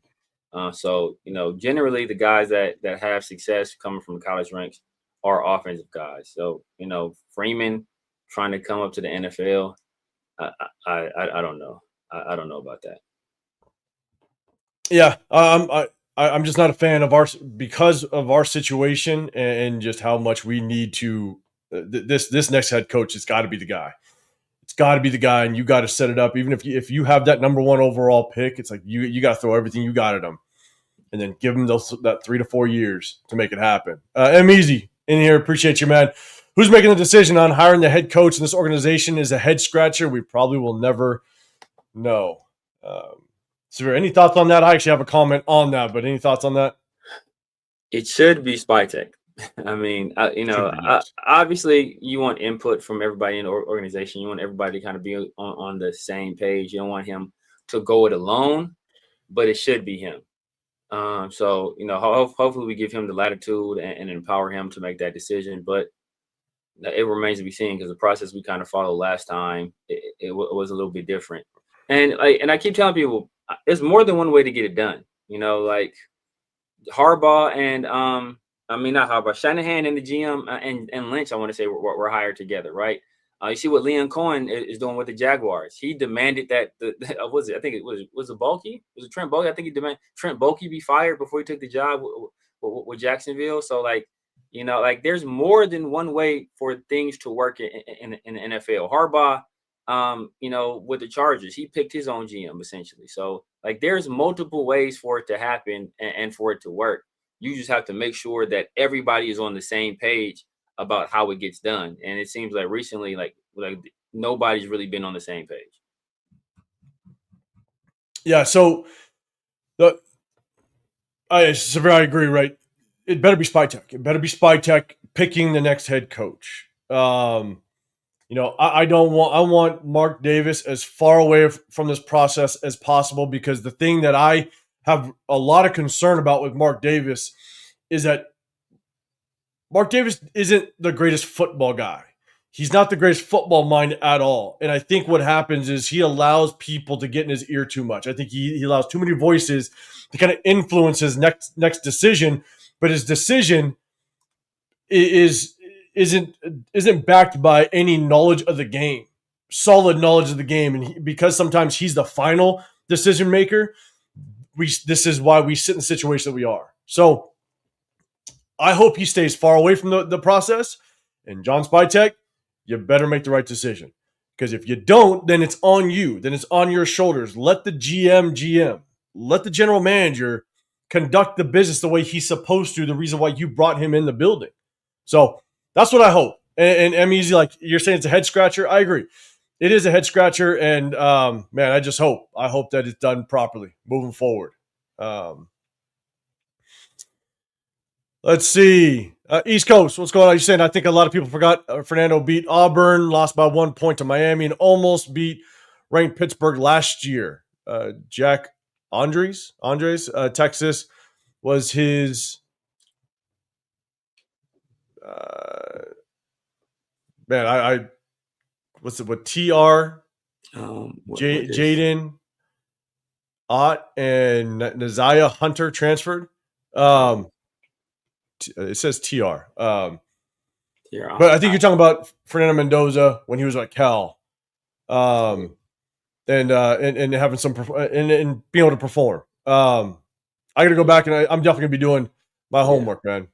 S2: So generally the guys that have success coming from the college ranks are offensive guys. So Freeman trying to come up to the NFL, I don't know. I don't know about that.
S1: Yeah, I'm just not a fan of because of our situation and just how much we need to. This next head coach has got to be the guy. It's got to be the guy, and you got to set it up. Even if you have that number one overall pick, it's like you got to throw everything you got at him, and then give him that 3 to 4 years to make it happen. M Easy in here, appreciate you, man. Who's making the decision on hiring the head coach in this organization is a head scratcher. We probably will never know. So, any thoughts on that? I actually have a comment on that, but any thoughts on that?
S2: It should be Spytech. I mean,
S1: Yes.
S2: obviously you want input from everybody in the organization. You want everybody to kind of be on the same page. You don't want him to go it alone, but it should be him. So hopefully we give him the latitude and empower him to make that decision. But it remains to be seen because the process we kind of followed last time it was a little bit different. And I keep telling people there's more than one way to get it done. Like Harbaugh and not Harbaugh, Shanahan and the GM and Lynch, I want to say were hired together, right? You see what Liam Cohen is doing with the Jaguars. He demanded that was it? I think it was it Bulky? Was it Trent Bulky? I think he demanded Trent Bulky be fired before he took the job with Jacksonville. So like there's more than one way for things to work in the NFL. Harbaugh, with the Chargers, he picked his own GM essentially. So like there's multiple ways for it to happen and for it to work. You just have to make sure that everybody is on the same page about how it gets done. And it seems like recently, like nobody's really been on the same page.
S1: Yeah. So I agree. Right. It better be Spytech. It better be Spytech picking the next head coach. I want Mark Davis as far away from this process as possible because the thing that I have a lot of concern about with Mark Davis is that Mark Davis isn't the greatest football guy. He's not the greatest football mind at all. And I think what happens is he allows people to get in his ear too much. I think he allows too many voices to kind of influence his next decision, but his decision isn't backed by any knowledge of the game, solid knowledge of the game. And because sometimes he's the final decision maker, this is why we sit in the situation that we are. So I hope he stays far away from the process. And John Spytech, you better make the right decision. Because if you don't, then it's on you. Then it's on your shoulders. Let the GM. Let the general manager conduct the business the way he's supposed to, the reason why you brought him in the building. So that's what I hope. And I'm easy, like you're saying it's a head scratcher. I agree. It is a head scratcher. And man, I hope that it's done properly moving forward. Let's see. East Coast, what's going on? You're saying I think a lot of people forgot Fernando beat Auburn, lost by 1 point to Miami, and almost beat ranked Pittsburgh last year. Jack Andres, Texas was his man. I what's it? What TR? Jaden Ott and Naziah Hunter transferred. Um, it says TR.
S2: Yeah,
S1: But I think you're talking about Fernando Mendoza when he was at Cal, and having some and being able to perform. I got to go back and I'm definitely gonna be doing my homework, man.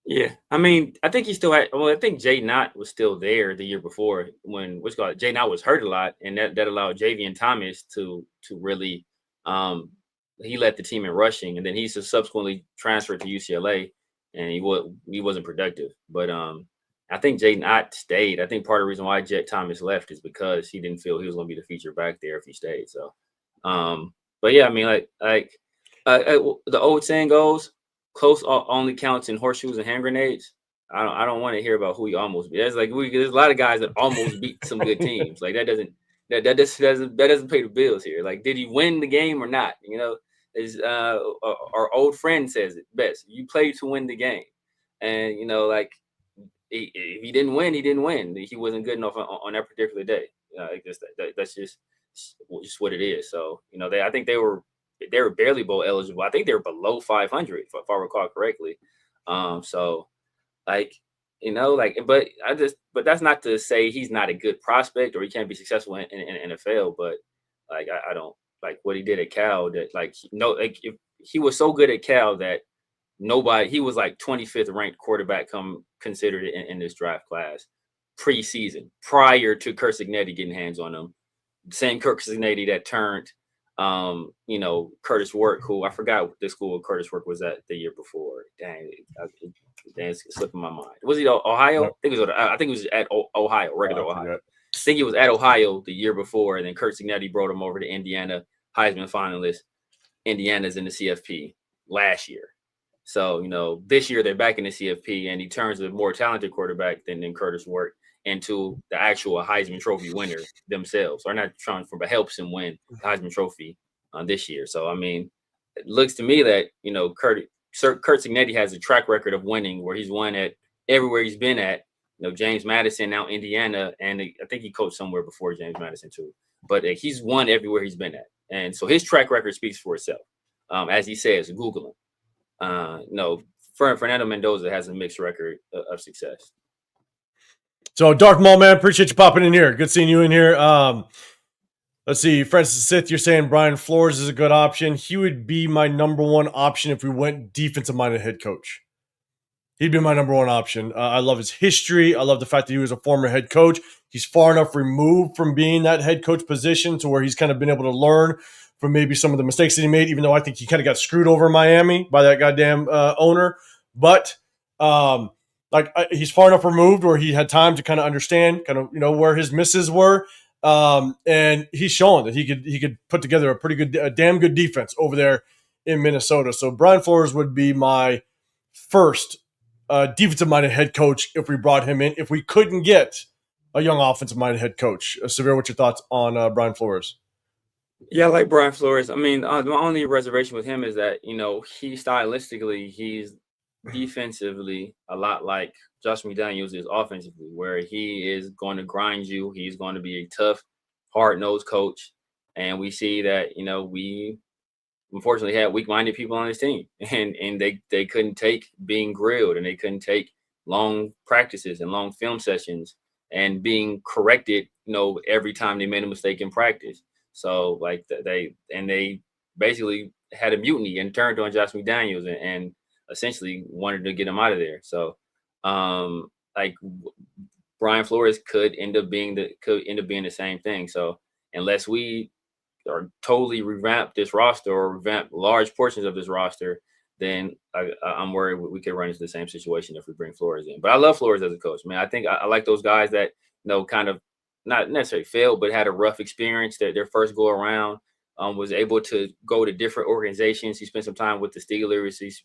S2: Yeah, I mean, I think he still had. Well, I think Jay Knott was still there the year before when what's called Jay Knott was hurt a lot, and that allowed Javian Thomas to really he led the team in rushing, and then he subsequently transferred to UCLA, and he wasn't productive. But I think Jay Knott stayed. I think part of the reason why Jet Thomas left is because he didn't feel he was going to be the feature back there if he stayed. So, but yeah, I mean, the old saying goes close only counts in horseshoes and hand grenades. I don't want to hear about who you almost beat. That's like there's a lot of guys that almost beat some good teams. Like that doesn't pay the bills here. Like, did he win the game or not? You know, is our old friend says it best. You play to win the game, and you know, like if he didn't win, he didn't win. He wasn't good enough on that particular day. That's just what it is. So you know, I think they were barely bowl eligible. I think they were below 500, if I recall correctly. So like, you know, like, but that's not to say he's not a good prospect or he can't be successful in NFL. But like, I don't like what he did at Cal. That like, like if he was so good at Cal that he was like 25th ranked quarterback considered in this draft class preseason prior to Kurt Signetti getting hands on him. Same Kurt Signetti that turned you know, Curtis Work, who I forgot what the school Curtis Work was at the year before. Dang, it's slipping my mind. Was he Ohio?
S1: Yep.
S2: I think it was at Ohio, regular Ohio.
S1: Forget.
S2: I think he was at Ohio the year before, and then Kurt Signetti brought him over to Indiana, Heisman finalist. Indiana's in the CFP last year. So, you know, this year they're back in the CFP, and he turns a more talented quarterback than Curtis Work into the actual Heisman Trophy winner themselves, or not trying for, but helps him win the Heisman Trophy this year. So, I mean, it looks to me that, you know, Kurt Signetti has a track record of winning where he's won at everywhere he's been at. You know, James Madison, now Indiana, and I think he coached somewhere before James Madison too. But he's won everywhere he's been at. And so his track record speaks for itself. As he says, Google him. No, Fernando Mendoza has a mixed record of success.
S1: So, Dark Maul, man, appreciate you popping in here. Good seeing you in here. Let's see. Francis Sith, you're saying Brian Flores is a good option. He would be my number one option if we went defensive-minded head coach. He'd be my number one option. I love his history. I love the fact that he was a former head coach. He's far enough removed from being that head coach position to where he's kind of been able to learn from maybe some of the mistakes that he made, even though I think he kind of got screwed over in Miami by that goddamn owner. But he's far enough removed where he had time to kind of understand kind of, you know, where his misses were. And he's showing that he could put together a damn good defense over there in Minnesota. So Brian Flores would be my first defensive-minded head coach if we brought him in. If we couldn't get a young offensive-minded head coach. Severe, what's your thoughts on Brian Flores?
S2: Yeah, I like Brian Flores. I mean, my only reservation with him is that, you know, he's defensively a lot like Josh McDaniels is offensively, where he is going to grind you. He's going to be a tough, hard-nosed coach. And we see that, you know, we unfortunately had weak-minded people on his team, and they couldn't take being grilled, and they couldn't take long practices and long film sessions and being corrected, you know, every time they made a mistake in practice. So like they basically had a mutiny and turned on Josh McDaniels and essentially wanted to get him out of there. So like Brian Flores could end up being the same thing. So unless we or totally revamp this roster or revamp large portions of this roster, then I'm worried we could run into the same situation if we bring Flores in. But I love Flores as a coach, man. I think I like those guys that, you know, kind of not necessarily failed, but had a rough experience. Their first go around, was able to go to different organizations. He spent some time with the Steelers. He's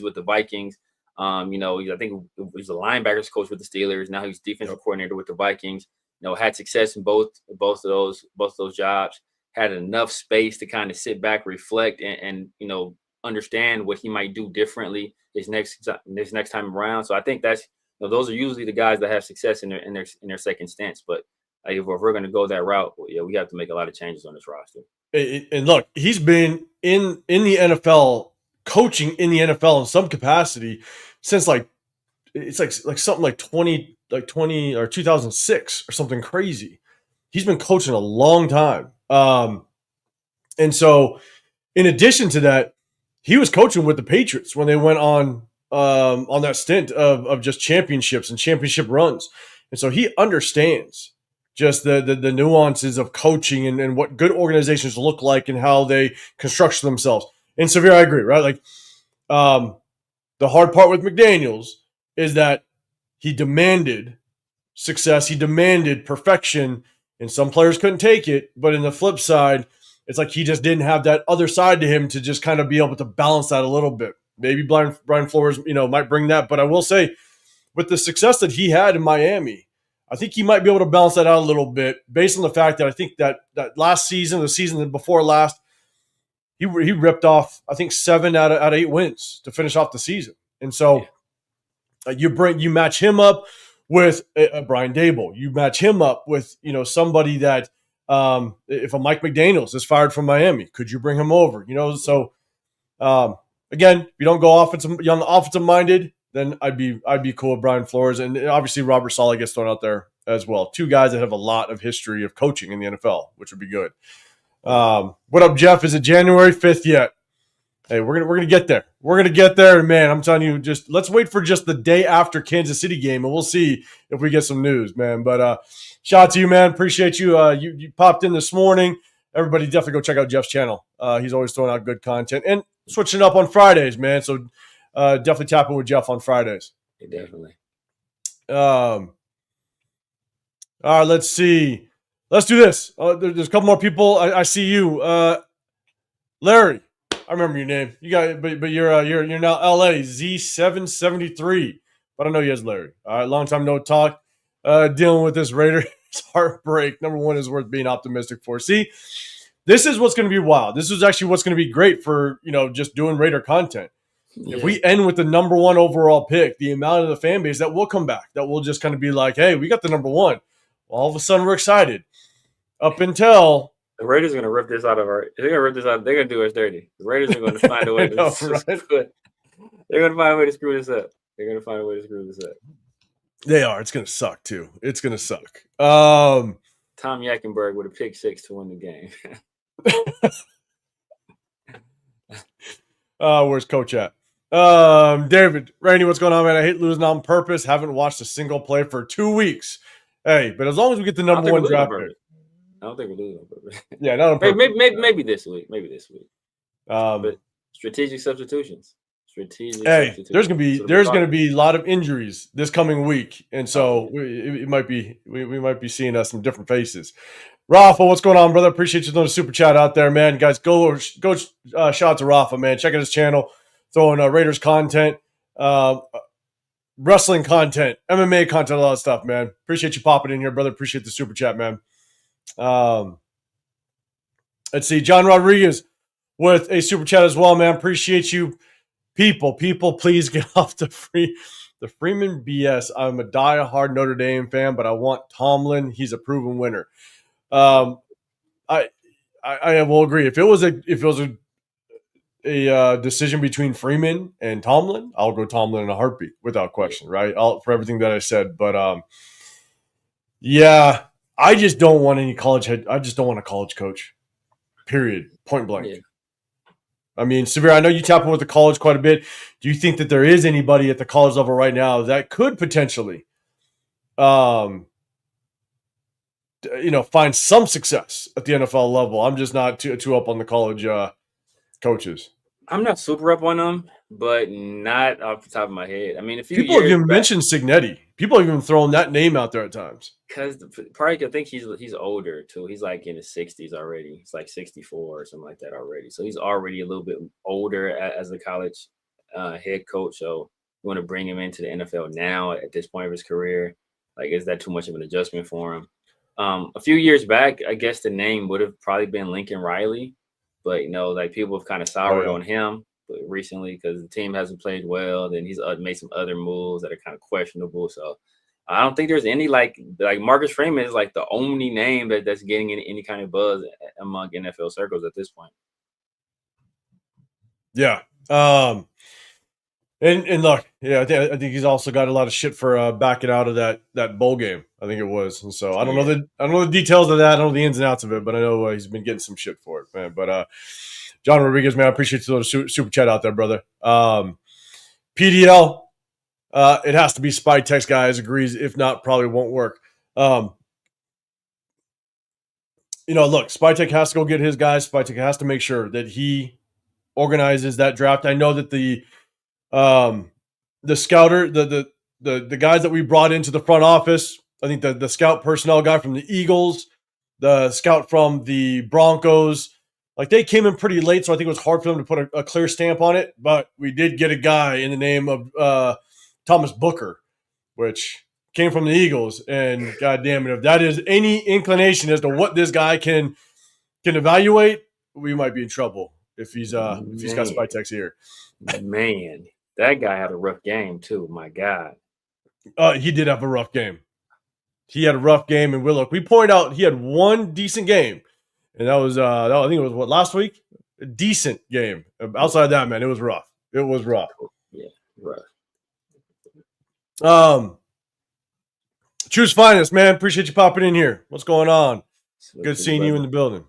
S2: with the Vikings. You know, I think he's a linebackers coach with the Steelers. Now he's defensive coordinator with the Vikings. You know, had success in both of those jobs. Had enough space to kind of sit back, reflect, and you know, understand what he might do differently this next time around. So I think that's, you know, those are usually the guys that have success in their second stints. But if we're going to go that route, yeah, we have to make a lot of changes on this roster.
S1: And look, he's been in the NFL coaching in the NFL in some capacity since it's like something like 20 or 2006 or something crazy. He's been coaching a long time. And so in addition to that, he was coaching with the Patriots when they went on that stint of just championships and championship runs. And so he understands just the nuances of coaching and what good organizations look like and how they construct themselves. And Severe, I agree, right? Like the hard part with McDaniels is that he demanded success, he demanded perfection, and some players couldn't take it. But in the flip side, it's like he just didn't have that other side to him to just kind of be able to balance that a little bit. Maybe Brian Flores, might bring that. But I will say, with the success that he had in Miami, I think he might be able to balance that out a little bit based on the fact that I think that last season, the season before last, he ripped off, I think, 7 out of 8 wins to finish off the season. And so you match him up with Brian Dable. You match him up with somebody that if a Mike McDaniels is fired from Miami, could you bring him over? So again, if you don't go young offensive minded, then I'd be cool with Brian Flores, and obviously Robert Saleh gets thrown out there as well. 2 guys that have a lot of history of coaching in the NFL, which would be good. What up, Jeff? Is it January 5th yet? Hey, we're gonna get there. We're gonna get there, and man, I'm telling you, just let's wait for just the day after Kansas City game, and we'll see if we get some news, man. But shout out to you, man. Appreciate you. You popped in this morning. Everybody, definitely go check out Jeff's channel. He's always throwing out good content and switching up on Fridays, man. So definitely tap in with Jeff on Fridays.
S2: Yeah, definitely.
S1: All right, let's see. Let's do this. There's a couple more people. I see you, Larry. I remember your name. You got, but you're now LA Z773. But I know you as Larry. All right, long time no talk. Dealing with this Raiders heartbreak. Number one is worth being optimistic for. See, this is what's going to be wild. This is actually what's going to be great for just doing Raider content. Yeah. If we end with the number 1 overall pick, the amount of the fan base that will come back, that will just kind of be like, hey, we got the number 1. Well, all of a sudden we're excited. Up until
S2: the Raiders are going to rip this out of our. They're going to rip this out. They're going to do us dirty. The Raiders are going to find a way to. They're going to find a way to screw this up. They're going to find a way to screw this up.
S1: They are. It's going to suck too. It's going to suck.
S2: Tom Yackenberg with a pick 6 to win the game.
S1: Where's Coach at? David, Randy, what's going on, man? I hate losing on purpose. Haven't watched a single play for 2 weeks. Hey, but as long as we get the number 1 draft pick.
S2: I don't think we're losing on purpose.
S1: Yeah, not on purpose.
S2: Maybe this week. But strategic substitutions.
S1: There's gonna be a lot of injuries this coming week, and so we might be seeing some different faces. Rafa, what's going on, brother? Appreciate you throwing a super chat out there, man. Guys, go shout out to Rafa, man. Check out his channel, throwing Raiders content, wrestling content, MMA content, a lot of stuff, man. Appreciate you popping in here, brother. Appreciate the super chat, man. Let's see, John Rodriguez with a super chat as well, man. Appreciate you. People, please get off the Freeman BS. I'm a diehard Notre Dame fan, but I want Tomlin. He's a proven winner. I will agree. If it was a decision between Freeman and Tomlin, I'll go Tomlin in a heartbeat, without question, right? For everything that I said, but yeah, I just don't want any college head. I just don't want a college coach. Period. Point blank. Yeah. I mean, Severe, I know you tap in with the college quite a bit. Do you think that there is anybody at the college level right now that could potentially, find some success at the NFL level? I'm just not too up on the college coaches.
S2: I'm not super up on them, but not off the top of my head. I mean,
S1: people have even mentioned Cignetti. People have even thrown that name out there at times.
S2: Because probably I think he's older too. He's like in his 60s already. He's like 64 or something like that already. So he's already a little bit older as a college head coach. So you want to bring him into the NFL now at this point of his career? Like, is that too much of an adjustment for him? A few years back, I guess the name would have probably been Lincoln Riley. But, like people have kind of soured on him recently because the team hasn't played well. Then he's made some other moves that are kind of questionable. So I don't think there's any like Marcus Freeman is like the only name that's getting any kind of buzz among NFL circles at this point.
S1: Yeah, And look, yeah, I think he's also got a lot of shit for backing out of that bowl game. I think it was, and so I don't know the details of that. I don't know the ins and outs of it, but I know he's been getting some shit for it, man. But John Rodriguez, man, I appreciate you super chat out there, brother. PDL, it has to be Spy Text guys agrees. If not, probably won't work. Look, Spytek has to go get his guys. Spytek has to make sure that he organizes that draft. I know that the scouter, the guys that we brought into the front office, I think the scout personnel guy from the Eagles, the scout from the Broncos, like they came in pretty late, so I think it was hard for them to put a clear stamp on it. But we did get a guy in the name of Thomas Booker, which came from the Eagles, and God damn it, if that is any inclination as to what this guy can evaluate, we might be in trouble if he's got Spytek's ear.
S2: Man, that guy had a rough game too. My God,
S1: he did have a rough game. He had a rough game, and we point out he had one decent game, and that was I think it was last week, a decent game. Outside that, man, it was rough. It was rough.
S2: Yeah, rough.
S1: Choose Finest, man. Appreciate you popping in here. What's going on? Good seeing you in the building.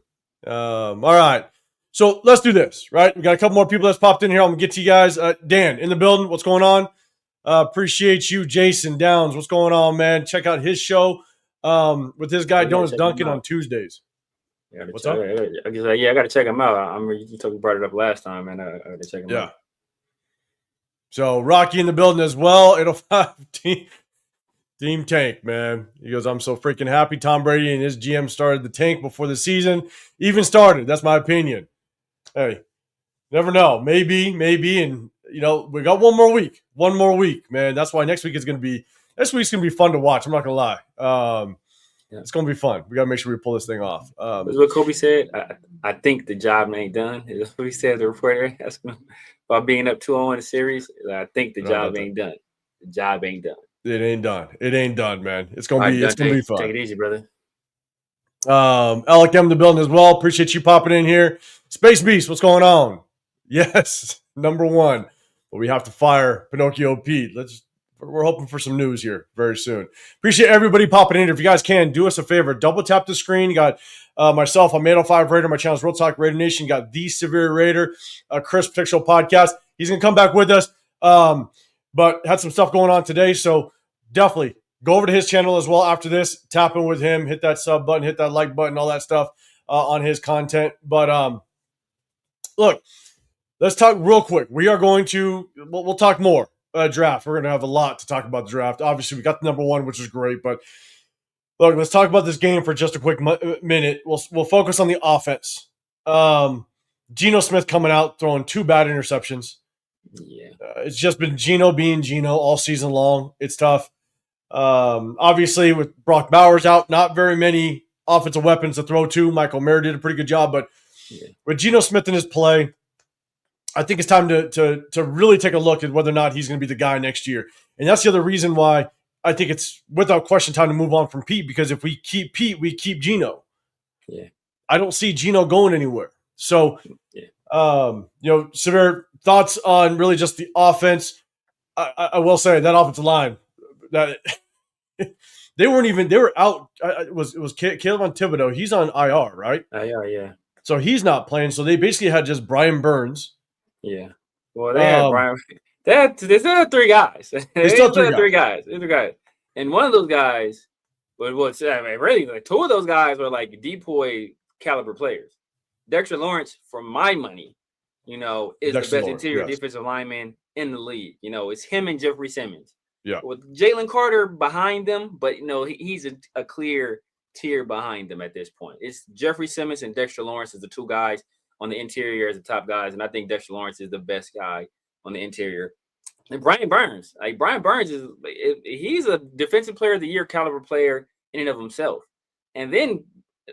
S1: All right. So let's do this, right? We got a couple more people that's popped in here. I'm going to get to you guys. Dan, in the building. What's going on? Appreciate you. Jason Downs. What's going on, man? Check out his show with his guy, Donuts Duncan, on Tuesdays. What's up?
S2: I got to check him out. You brought it up last time, man. I got to check him out.
S1: So Rocky in the building as well. 805 Team Tank, man. He goes, I'm so freaking happy Tom Brady and his GM started the tank before the season even started. That's my opinion. Hey, never know. Maybe. And, we got one more week, man. That's why next week's going to be fun to watch. I'm not going to lie. It's going to be fun. We got to make sure we pull this thing off.
S2: That's what Kobe said. I think the job ain't done. That's what he said. The reporter asked him about being up 2-0 in the series. I think the job ain't done. The job ain't done.
S1: It ain't done. It ain't done, man. It's gonna be fun.
S2: Take it easy, brother.
S1: Alec M the building as well. Appreciate you popping in here. Space Beast, what's going on? Yes, number one. But we have to fire Pinocchio Pete. We're hoping for some news here very soon. Appreciate everybody popping in here. If you guys can, do us a favor. Double tap the screen. You got myself, I'm 805 Raider. My channel's Real Talk Raider Nation. You got the Severe Raider, Chris Pixel Podcast. He's gonna come back with us. But had some stuff going on today, so definitely go over to his channel as well after this. Tap in with him, hit that sub button, hit that like button, all that stuff on his content. But look, let's talk real quick. We are going to we'll talk more draft. We're going to have a lot to talk about the draft. Obviously, we got the number one, which is great. But look, let's talk about this game for just a quick minute. We'll focus on the offense. Geno Smith coming out throwing 2 bad interceptions.
S2: Yeah,
S1: it's just been Geno being Geno all season long. It's tough. Obviously, with Brock Bowers out, not very many offensive weapons to throw to. Michael Mayer did a pretty good job, but with Geno Smith in his play, I think it's time to really take a look at whether or not he's going to be the guy next year. And that's the other reason why I think it's without question time to move on from Pete, because if we keep Pete, we keep Geno.
S2: Yeah,
S1: I don't see Geno going anywhere. So, Severe thoughts on really just the offense. I will say that offensive line, that they were out. It was Kayvon Thibodeau. He's on IR, right?
S2: Yeah.
S1: So he's not playing. So they basically had just Brian Burns.
S2: Yeah. Well, they had Brian. They still had 3 guys. They still had 3 guys. And one of those guys really like 2 of those guys were like depoy caliber players. Dexter Lawrence, for my money, is the best interior defensive lineman in the league. It's him and Jeffrey Simmons.
S1: Yeah.
S2: With Jalen Carter behind them, but he's a clear tier behind them at this point. It's Jeffrey Simmons and Dexter Lawrence as the 2 guys on the interior as the top guys, and I think Dexter Lawrence is the best guy on the interior. And Brian Burns, he's a defensive player of the year caliber player in and of himself. And then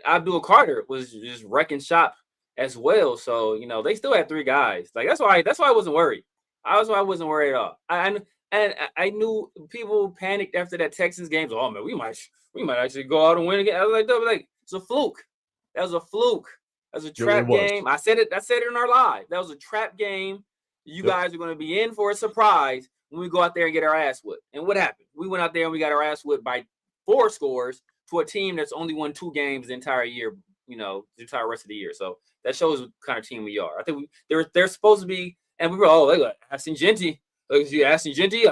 S2: Abdul Carter was just wrecking shop as well. So, they still had 3 guys. Like that's why I wasn't worried. I wasn't worried at all. I knew people panicked after that Texans game. So, oh man, we might actually go out and win again. I was like, it's a fluke. That was a fluke. That was a trap game. I said it in our live. That was a trap game. you guys are going to be in for a surprise when we go out there and get our ass whipped. And what happened? We went out there and we got our ass whipped by 4 scores to a team that's only won 2 games the entire year, the entire rest of the year. So that shows what kind of team we are. I think they're supposed to be, and we were, they got Aston Genty. Aston Genty,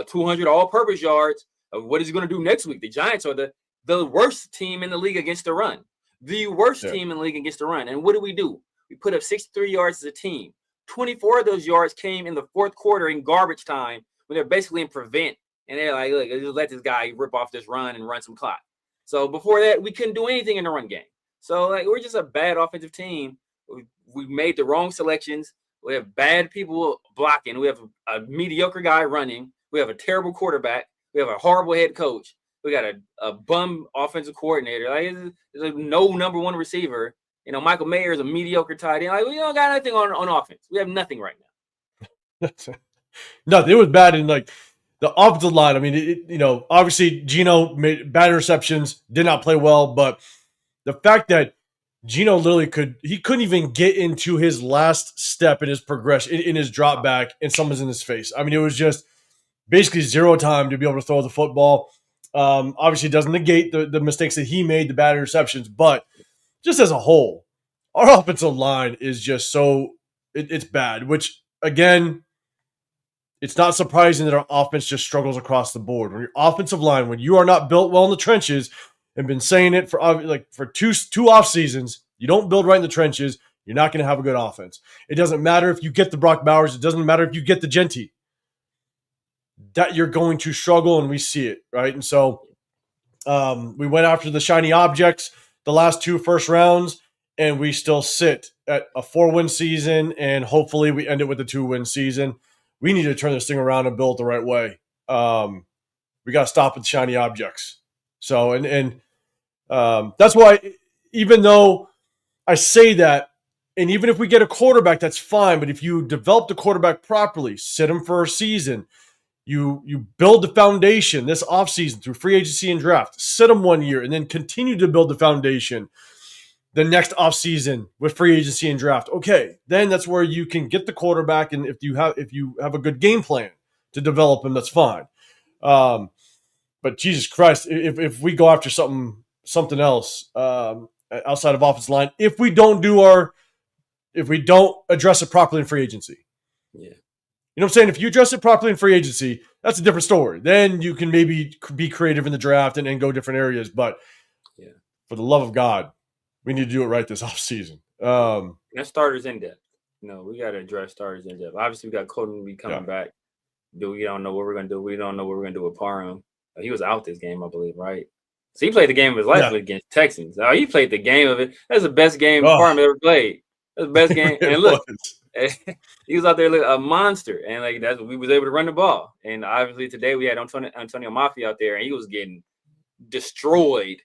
S2: 200 all-purpose yards. What is he going to do next week? The Giants are the worst team in the league against the run. The worst team in the league against the run. And what do? We put up 63 yards as a team. 24 of those yards came in the fourth quarter in garbage time when they're basically in prevent. And they're like, look, just let this guy rip off this run and run some clock. So before that, we couldn't do anything in the run game. So we're just a bad offensive team. We made the wrong selections. We have bad people blocking. We have a mediocre guy running. We have a terrible quarterback. We have a horrible head coach. We got a bum offensive coordinator. There's no number 1 receiver. Michael Mayer is a mediocre tight end. We don't got anything on offense. We have nothing right now.
S1: Nothing. It was bad in the offensive line. I mean, obviously Geno made bad interceptions, did not play well, but the fact that Geno literally couldn't even get into his last step in his progression, in his drop back, and someone's in his face. I mean, it was just basically 0 time to be able to throw the football. Obviously, it doesn't negate the mistakes that he made, the bad interceptions, but just as a whole, our offensive line is just it's bad, which, again, it's not surprising that our offense just struggles across the board. When your offensive line, when you are not built well in the trenches, and been saying it for two off seasons, you don't build right in the trenches, you're not going to have a good offense. It doesn't matter if you get the Brock Bowers. It doesn't matter if you get the Genty. That you're going to struggle, and we see it, right? And so we went after the shiny objects the last 2 first rounds, and we still sit at a 4-win season, and hopefully we end it with a 2-win season. We need to turn this thing around and build the right way. We got to stop with shiny objects. So, and that's why, even though I say that, and even if we get a quarterback, that's fine. But if you develop the quarterback properly, sit him for a season, you build the foundation this offseason through free agency and draft, sit him 1 year, and then continue to build the foundation the next offseason with free agency and draft. Okay, then that's where you can get the quarterback, and if you have a good game plan to develop him, that's fine. But Jesus Christ, if we go after something else outside of offensive line, if we don't address it properly in free agency, you know what I'm saying? If you address it properly in free agency, that's a different story. Then you can maybe be creative in the draft and go different areas. But for the love of God, we need to do it right this offseason.
S2: That's starters in depth. We got to address starters in depth. Obviously, we got Colton coming back. We don't know what we're going to do. We don't know what we're going to do with Parham. He was out this game, I believe, right? So he played the game of his life against Texans. He played the game of it. That's the best game Parham ever played. That's the best game. And look, he was out there like a monster. And that's we was able to run the ball. And obviously today we had Antonio Mafia out there, and he was getting destroyed.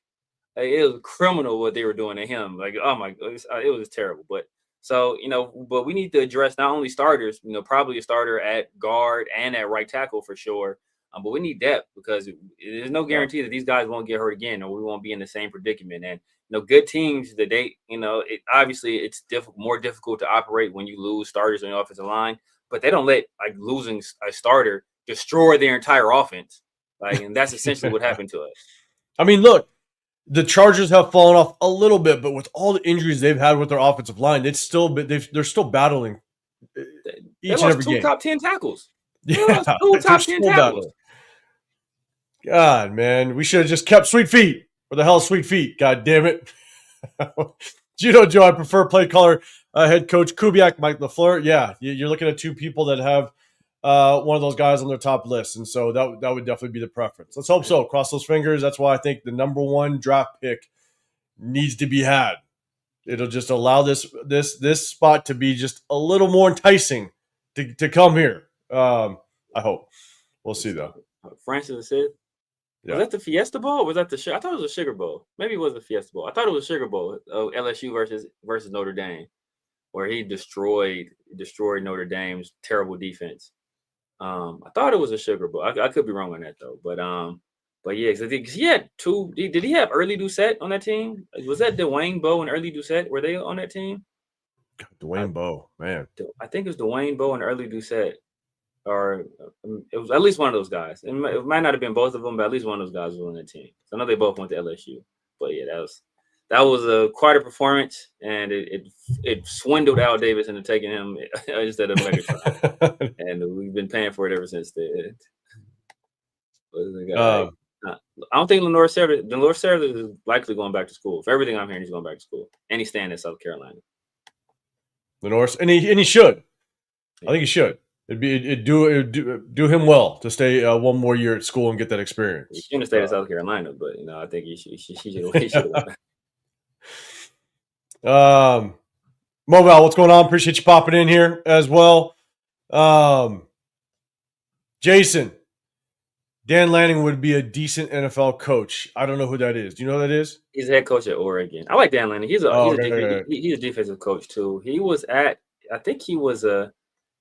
S2: It was criminal what they were doing to him. Oh my God, it was terrible. But so, but we need to address not only starters, probably a starter at guard and at right tackle for sure. But we need depth, because there's no guarantee that these guys won't get hurt again, or we won't be in the same predicament. And good teams that obviously it's more difficult to operate when you lose starters on the offensive line, but they don't let losing a starter destroy their entire offense. And that's essentially what happened to us.
S1: I mean, look, the Chargers have fallen off a little bit, but with all the injuries they've had with their offensive line, they're still battling each and every game.
S2: 2 top 10 tackles.
S1: Yeah,
S2: 2 top 10 tackles.
S1: God, man, we should have just kept Sweet Feet. Where the hell is Sweet Feet? God damn it. Joe, I prefer play caller head coach Kubiak, Mike LaFleur. Yeah, you're looking at 2 people that have one of those guys on their top list. And so that would definitely be the preference. Let's hope so. Cross those fingers. That's why I think the number 1 draft pick needs to be had. It'll just allow this spot to be just a little more enticing to come here. I hope. We'll see, though.
S2: Francis said, was that the Fiesta Bowl? Or was that I thought it was a Sugar Bowl. Maybe it was the Fiesta Bowl. I thought it was Sugar Bowl. LSU versus Notre Dame, where he destroyed Notre Dame's terrible defense. I thought it was a Sugar Bowl. I could be wrong on that though. But yeah, because he had 2. Did he have Early Doucette on that team? Was that Dwayne Bowe and Early Doucette? Were they on that team?
S1: Dwayne Bowe, man.
S2: I think it was Dwayne Bowe and Early Doucette, or it was at least one of those guys. It might not have been both of them, but at least one of those guys was on that team. So I know they both went to LSU. But yeah, that was quite a performance, and it swindled Al Davis into taking him instead of Megatron. And we've been paying for it ever since then. I don't think Lenore Sanders is likely going back to school. For everything I'm hearing, he's going back to school, and he's staying in South Carolina.
S1: Lenore, and he should. Yeah. I think he should. It'd do him well to stay one more year at school and get that experience.
S2: He shouldn't have stayed in South Carolina, but I think he should have.
S1: Mobile, what's going on? Appreciate you popping in here as well. Jason, Dan Lanning would be a decent NFL coach. I don't know who that is. Do you know who that is?
S2: He's the head coach at Oregon. I like Dan Lanning. He's a defensive coach too. He was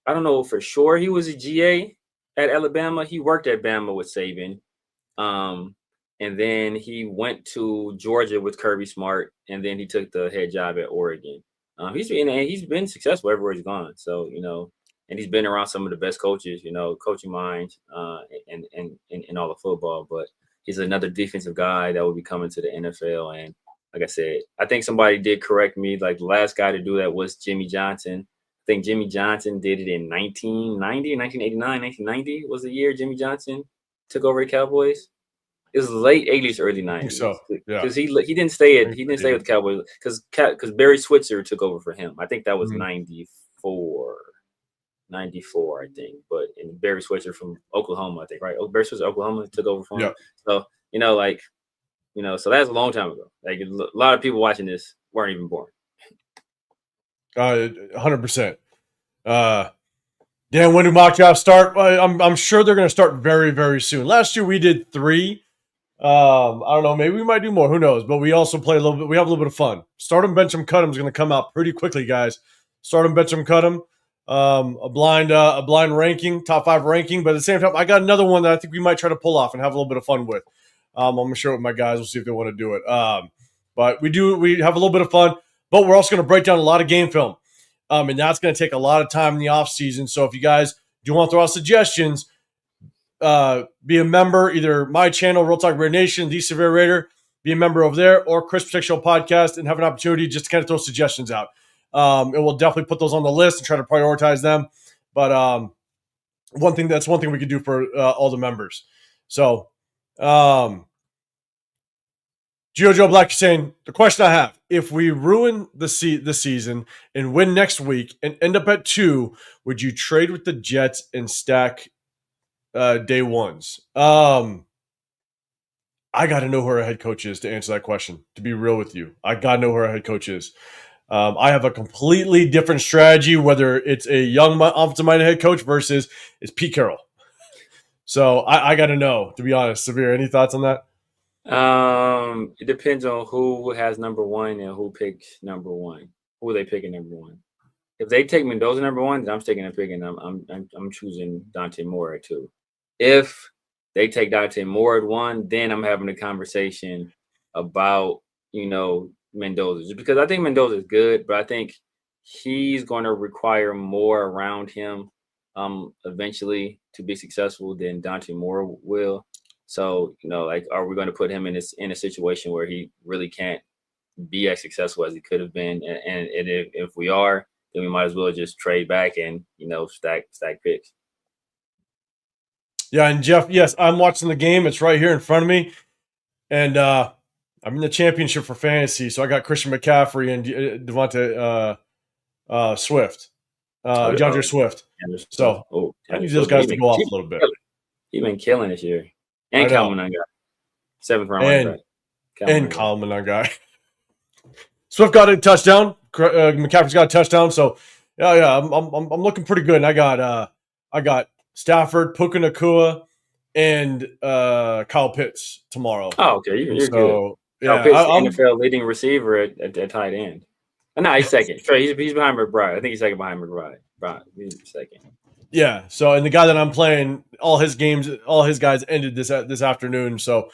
S2: I don't know for sure. He was a GA at Alabama. He worked at Bama with Saban. And then he went to Georgia with Kirby Smart, and then he took the head job at Oregon. He's been successful everywhere he's gone. So, and he's been around some of the best coaches, coaching minds, in all of football. But he's another defensive guy that will be coming to the NFL. And like I said, I think somebody did correct me. Like the last guy to do that was Jimmy Johnson. I think Jimmy Johnson did it in 1989, 1990 was the year Jimmy Johnson took over the Cowboys. It was late 80s, early 90s.
S1: So, yeah.
S2: Because he didn't stay with the Cowboys because Barry Switzer took over for him. I think that was 94, I think. But and Barry Switzer from Oklahoma, I think, right? Barry Switzer, Oklahoma, took over for him. Yeah. So, so that's a long time ago. Like a lot of people watching this weren't even born.
S1: 100%. Dan, when do mock drafts start? I'm sure they're going to start very, very soon. Last year we did 3. I don't know. Maybe we might do more. Who knows? But we also play a little bit. We have a little bit of fun. Start 'em, bench 'em, cut 'em is going to come out pretty quickly, guys. Start 'em, bench 'em, cut 'em. A blind ranking, top 5 ranking. But at the same time, I got another one that I think we might try to pull off and have a little bit of fun with. I'm going to share it with my guys. We'll see if they want to do it. But we have a little bit of fun. But we're also going to break down a lot of game film. And that's going to take a lot of time in the off season. So if you guys do want to throw out suggestions, be a member, either my channel, Real Talk Raider Nation, The Severe Raider, be a member over there, or Chris Protection Podcast, and have an opportunity just to kind of throw suggestions out. And we'll definitely put those on the list and try to prioritize them. But that's one thing we could do for all the members. So, Jojo Black is saying, the question I have, if we ruin the season and win next week and end up at 2, would you trade with the Jets and stack day ones? I got to know who our head coach is to answer that question, to be real with you. I got to know who our head coach is. I have a completely different strategy, whether it's a young offensive-minded head coach versus it's Pete Carroll. So I got to know, to be honest. Severe, any thoughts on that?
S2: It depends on who has number 1 and who picks number 1. Who are they picking number 1? If they take Mendoza number 1, then I'm sticking and picking. I'm choosing Dante Moore at 2. If they take Dante Moore at 1, then I'm having a conversation about Mendoza, just because I think Mendoza is good, but I think he's going to require more around him eventually to be successful than Dante Moore will. So, are we going to put him in a situation where he really can't be as successful as he could have been? And if we are, then we might as well just trade back and, stack picks.
S1: Yeah, and Jeff, yes, I'm watching the game. It's right here in front of me. And I'm in the championship for fantasy, so I got Christian McCaffrey and Devonta Swift, DeAndre Swift. So I need those guys to go off a little bit.
S2: He's been killing this year. And Kyle Monanga, 7th round running back.
S1: And Kyle Monanga. Swift got a touchdown. McCaffrey's got a touchdown. So yeah, I'm looking pretty good. And I got Stafford, Puka Nacua, and Kyle Pitts tomorrow.
S2: Oh, okay, you're good. Kyle Pitts, NFL leading receiver at tight end. No, he's second. He's behind McBride. I think he's second behind McBride. He's second.
S1: Yeah. So, and the guy that I'm playing, all his guys ended this afternoon. So,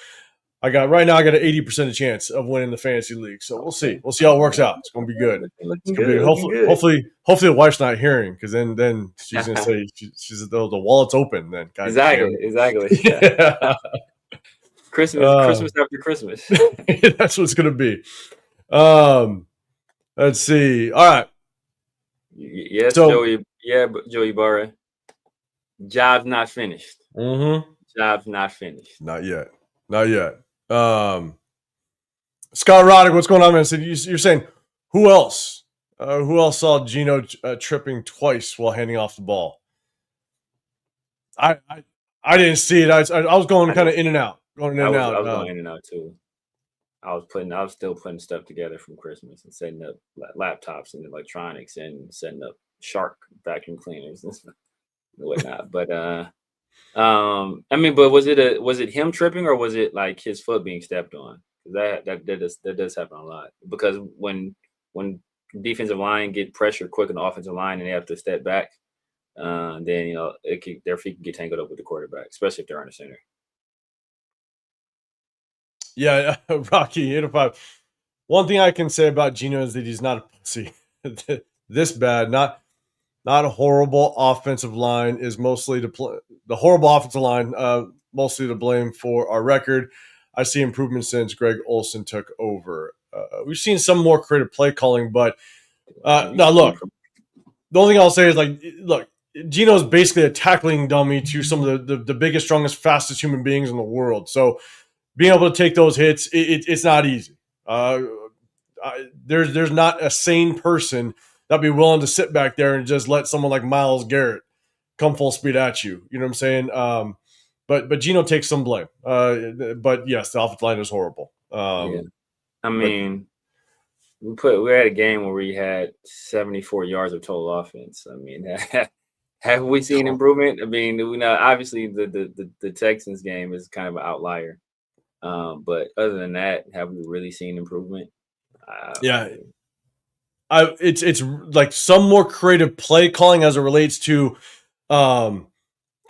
S1: I got an 80% chance of winning the fantasy league. So we'll see. We'll see how it works out. It's gonna be good.
S2: Looking good.
S1: Hopefully the wife's not hearing, because then she's gonna say she's the wallet's open. Then God
S2: exactly.
S1: Yeah.
S2: Christmas after Christmas.
S1: That's what it's gonna be. Let's see. All right.
S2: Yes, so, Joey Barra. Job's not finished.
S1: Mm-hmm.
S2: Job's not finished.
S1: Not yet. Scott Roddick, what's going on, man? So you're saying who else? Who else saw Geno tripping twice while handing off the ball? I didn't see it. I was going kind of in and out.
S2: I was going in and out too. I was still putting stuff together from Christmas and setting up laptops and electronics and setting up Shark vacuum cleaners and whatnot. But I mean, but was it him tripping, or was it like his foot being stepped on? That does happen a lot, because when defensive line get pressure quick on the offensive line and they have to step back, then their feet can get tangled up with the quarterback, especially if they're on the center.
S1: Yeah, Rocky 805. One thing I can say about Geno is that he's not a pussy. This bad, not a horrible offensive line is mostly the horrible offensive line mostly to blame for our record. I see improvement since Greg Olsen took over. We've seen some more creative play calling, but now look, the only thing I'll say is look, Geno's basically a tackling dummy to some of the biggest, strongest, fastest human beings in the world. So being able to take those hits, it's not easy. There's not a sane person that'd be willing to sit back there and just let someone like Myles Garrett come full speed at you. You know what I'm saying? But Geno takes some blame. But yes, the offensive line is horrible.
S2: Yeah. I mean, we're at a game where we had 74 yards of total offense. I mean, have we seen improvement? I mean, obviously the Texans game is kind of an outlier. But other than that, have we really seen improvement?
S1: It's like some more creative play calling as it relates to kind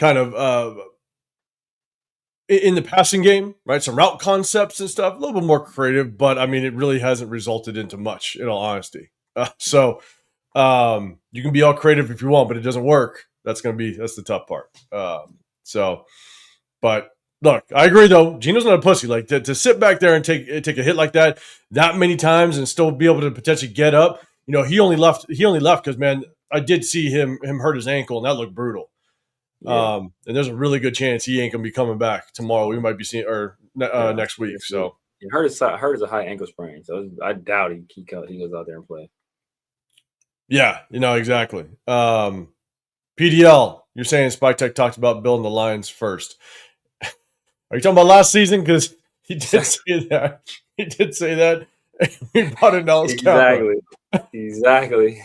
S1: of in the passing game, right? Some route concepts and stuff, a little bit more creative, but I mean, it really hasn't resulted into much, in all honesty. So you can be all creative if you want, but it doesn't work. That's the tough part. But look, I agree though. Geno's not a pussy. Like to sit back there and take a hit like that many times and still be able to potentially get up. You know, he only left because, man, I did see him hurt his ankle, and that looked brutal. Yeah. And there's a really good chance he ain't gonna be coming back tomorrow. We might be seeing next week. So
S2: he hurt is a high ankle sprain. So I doubt he goes out there and play.
S1: Yeah, exactly. PDL, you're saying Spike Tech talked about building the Lions first. Are you talking about last season? Because he did say that. He did say that. We brought in Dallas
S2: Exactly.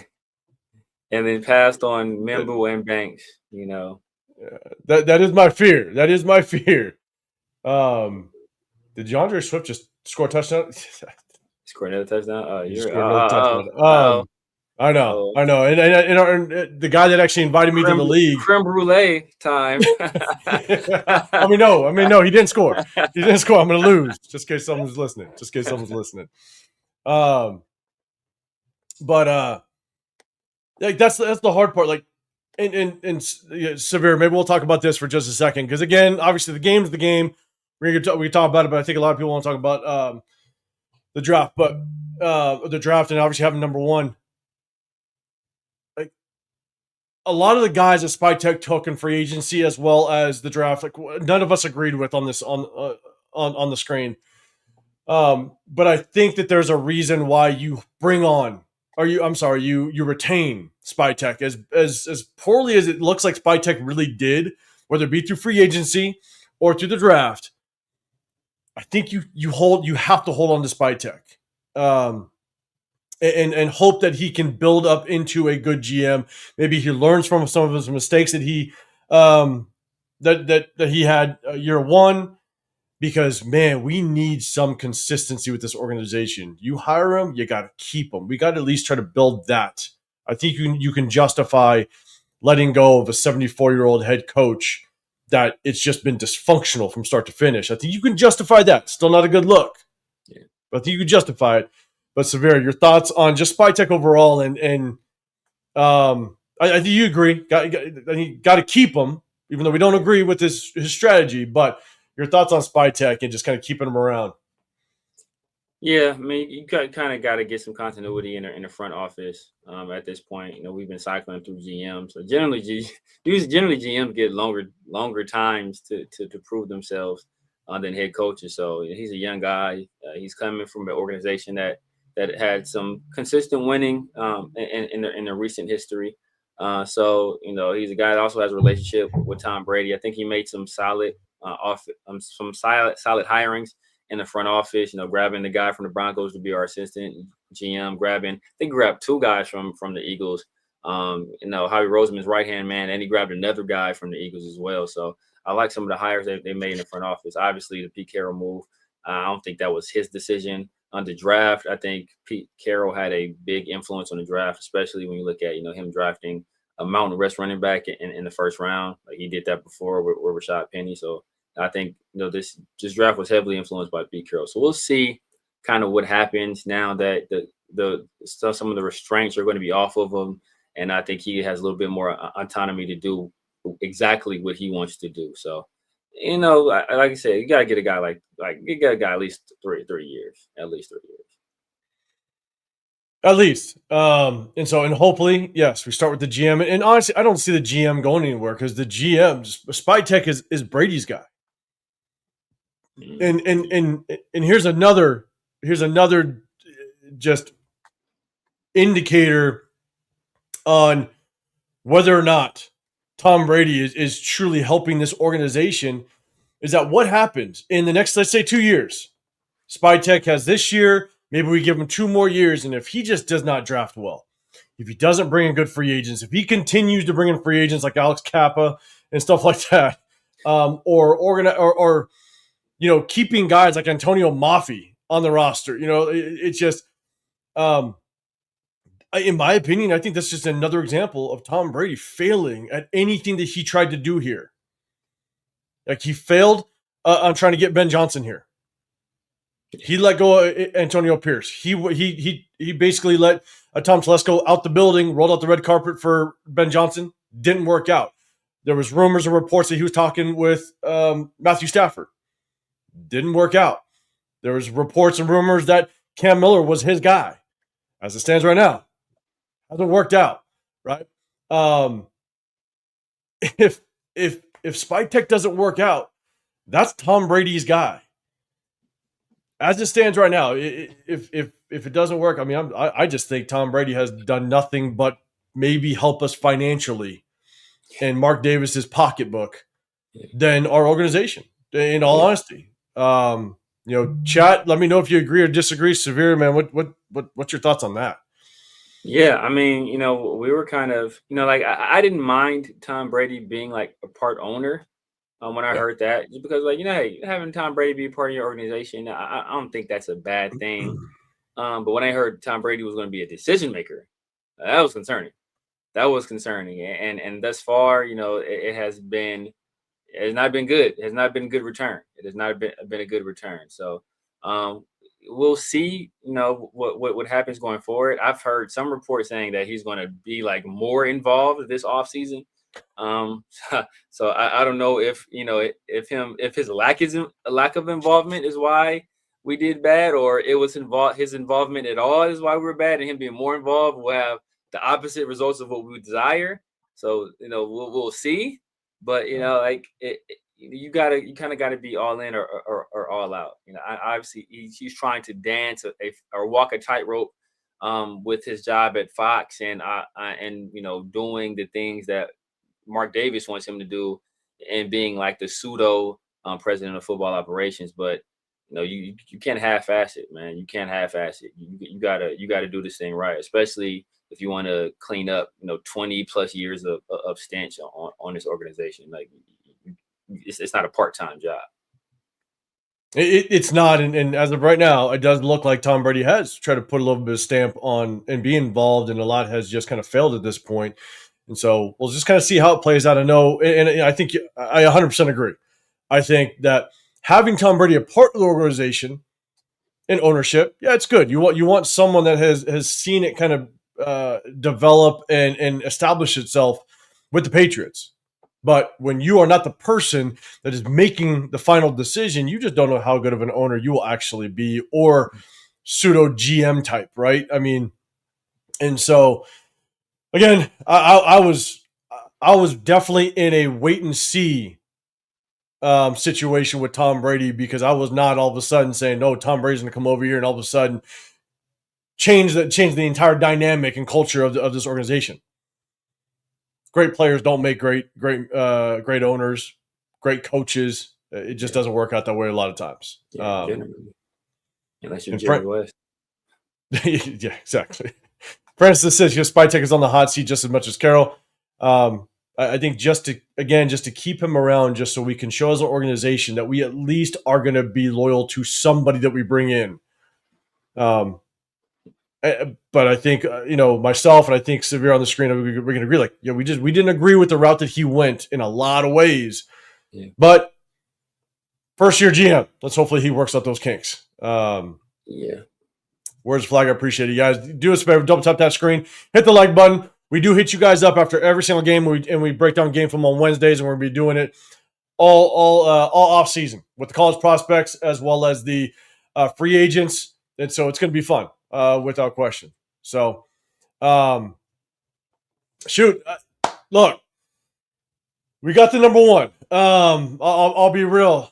S2: And then passed on Membo and Banks.
S1: That is my fear. Did DeAndre Swift just score a touchdown?
S2: Score another touchdown?
S1: I know. And the guy that actually invited me to the league.
S2: Creme brulee time.
S1: I mean, no, he didn't score. I'm going to lose, just in case someone's listening. But like that's the hard part. Like, and Severe, maybe we'll talk about this for just a second, because again, obviously the game's the game. We can talk about it, but I think a lot of people want to talk about the draft. But the draft, and obviously having number one. Like a lot of the guys that Spy Tech took in free agency as well as the draft, like none of us agreed with on this on the screen. But I think that there's a reason why you you retain Spy Tech as poorly as it looks like Spy Tech really did, whether it be through free agency or through the draft. I think you have to hold on to Spy Tech, and hope that he can build up into a good GM. Maybe he learns from some of his mistakes that he that he had year one. Because, man, we need some consistency with this organization. You hire him, you got to keep him. We got to at least try to build that. I think you can justify letting go of a 74-year-old head coach that it's just been dysfunctional from start to finish. I think you can justify that. Still not a good look, but I think you can justify it. But Severe, your thoughts on just Spytek overall, and I think you agree. Got to keep him, even though we don't agree with his strategy. But your thoughts on Spytek and just kind of keeping him around.
S2: Yeah, I mean, you kind of got to get some continuity in the front office at this point. We've been cycling through GMs. So generally, GMs get longer times to prove themselves than head coaches. So he's a young guy. He's coming from an organization that had some consistent winning in the recent history. So he's a guy that also has a relationship with Tom Brady. I think he made some solid solid hirings in the front office, grabbing the guy from the Broncos to be our assistant GM, they grabbed two guys from the Eagles. Howie Roseman's right-hand man, and he grabbed another guy from the Eagles as well. So I like some of the hires they made in the front office. Obviously, the Pete Carroll move, I don't think that was his decision on the draft. I think Pete Carroll had a big influence on the draft, especially when you look at, him drafting a Mountain West running back in the first round. Like he did that before with Rashad Penny. So I think this draft was heavily influenced by Pete Carroll. So we'll see kind of what happens now that some of the restraints are going to be off of him, and I think he has a little bit more autonomy to do exactly what he wants to do. So, like I said, you got to get a guy like you got a guy at least 3 years, at least 3 years.
S1: At least. And hopefully, yes, we start with the GM. And honestly, I don't see the GM going anywhere because the GM, Spytek is Brady's guy. And here's another just indicator on whether or not Tom Brady is truly helping this organization is that what happens in the next, let's say, 2 years. Spytek has this year, maybe we give him 2 more years, and if he just does not draft well, if he doesn't bring in good free agents, if he continues to bring in free agents like Alex Kappa and stuff like that, or keeping guys like Antonio Mafi on the roster, it's just, in my opinion, I think that's just another example of Tom Brady failing at anything that he tried to do here. Like he failed on trying to get Ben Johnson here. He let go of Antonio Pierce. He basically let Tom Telesco out the building, rolled out the red carpet for Ben Johnson. Didn't work out. There was rumors and reports that he was talking with Matthew Stafford. Didn't work out. There was reports and rumors that Cam Miller was his guy. As it stands right now, hasn't worked out. Right? If Spytek doesn't work out, that's Tom Brady's guy. As it stands right now, if it doesn't work, I mean, I just think Tom Brady has done nothing but maybe help us financially in Mark Davis's pocketbook than our organization. In all honesty, chat. Let me know if you agree or disagree. Severe, man. What's your thoughts on that?
S2: Yeah, I mean, we were kind of, like I didn't mind Tom Brady being like a part owner. When I heard that, just because, like, hey, having Tom Brady be a part of your organization, I don't think that's a bad thing. But when I heard Tom Brady was going to be a decision maker, that was concerning. And thus far, it has not been good. It has not been a good return. It has not been a good return. So we'll see, what happens going forward. I've heard some reports saying that he's going to be like more involved this offseason. So I don't know if his lack of involvement is why we did bad, or it was his involvement at all is why we were bad, and him being more involved will have the opposite results of what we desire. So we'll see, but you kind of gotta be all in or all out. Obviously he's trying to dance or walk a tightrope with his job at Fox and doing the things that Mark Davis wants him to do and being like the pseudo president of football operations. But you can't half-ass it, man. You can't half-ass it. You gotta do this thing right, especially if you want to clean up 20 plus years of stench on this organization. Like it's not a part-time job.
S1: It's not, and as of right now, it does look like Tom Brady has tried to put a little bit of stamp on and be involved, and a lot has just kind of failed at this point. And so we'll just kind of see how it plays out. I know, and I think I 100% agree. I think that having Tom Brady a part of the organization and ownership, yeah, it's good. You want someone that has seen it kind of develop and establish itself with the Patriots. But when you are not the person that is making the final decision, you just don't know how good of an owner you will actually be, or pseudo GM type, right? I mean, and so again, I was definitely in a wait and see situation with Tom Brady, because I was not all of a sudden saying, no, Tom Brady's going to come over here and all of a sudden change the entire dynamic and culture of this organization. Great players don't make great owners, great coaches. It just doesn't work out that way a lot of times.
S2: Yeah, generally. Unless you're Jerry West.
S1: Yeah, exactly. Francis says Spytek is on the hot seat just as much as Carroll. I think just to keep him around, just so we can show as an organization that we at least are going to be loyal to somebody that we bring in. But I think myself, and I think Severe on the screen, we're going to agree. Like, yeah, we didn't agree with the route that he went in a lot of ways. Yeah. But first year GM, let's hopefully he works out those kinks.
S2: Yeah.
S1: Where's the flag? I appreciate it, you guys. Do us a favor, double tap that screen, hit the like button. We do hit you guys up after every single game, and we break down game film on Wednesdays, and we're going to be doing it all off season with the college prospects as well as the free agents, and so it's going to be fun without question. So, look, we got the number one. I'll be real,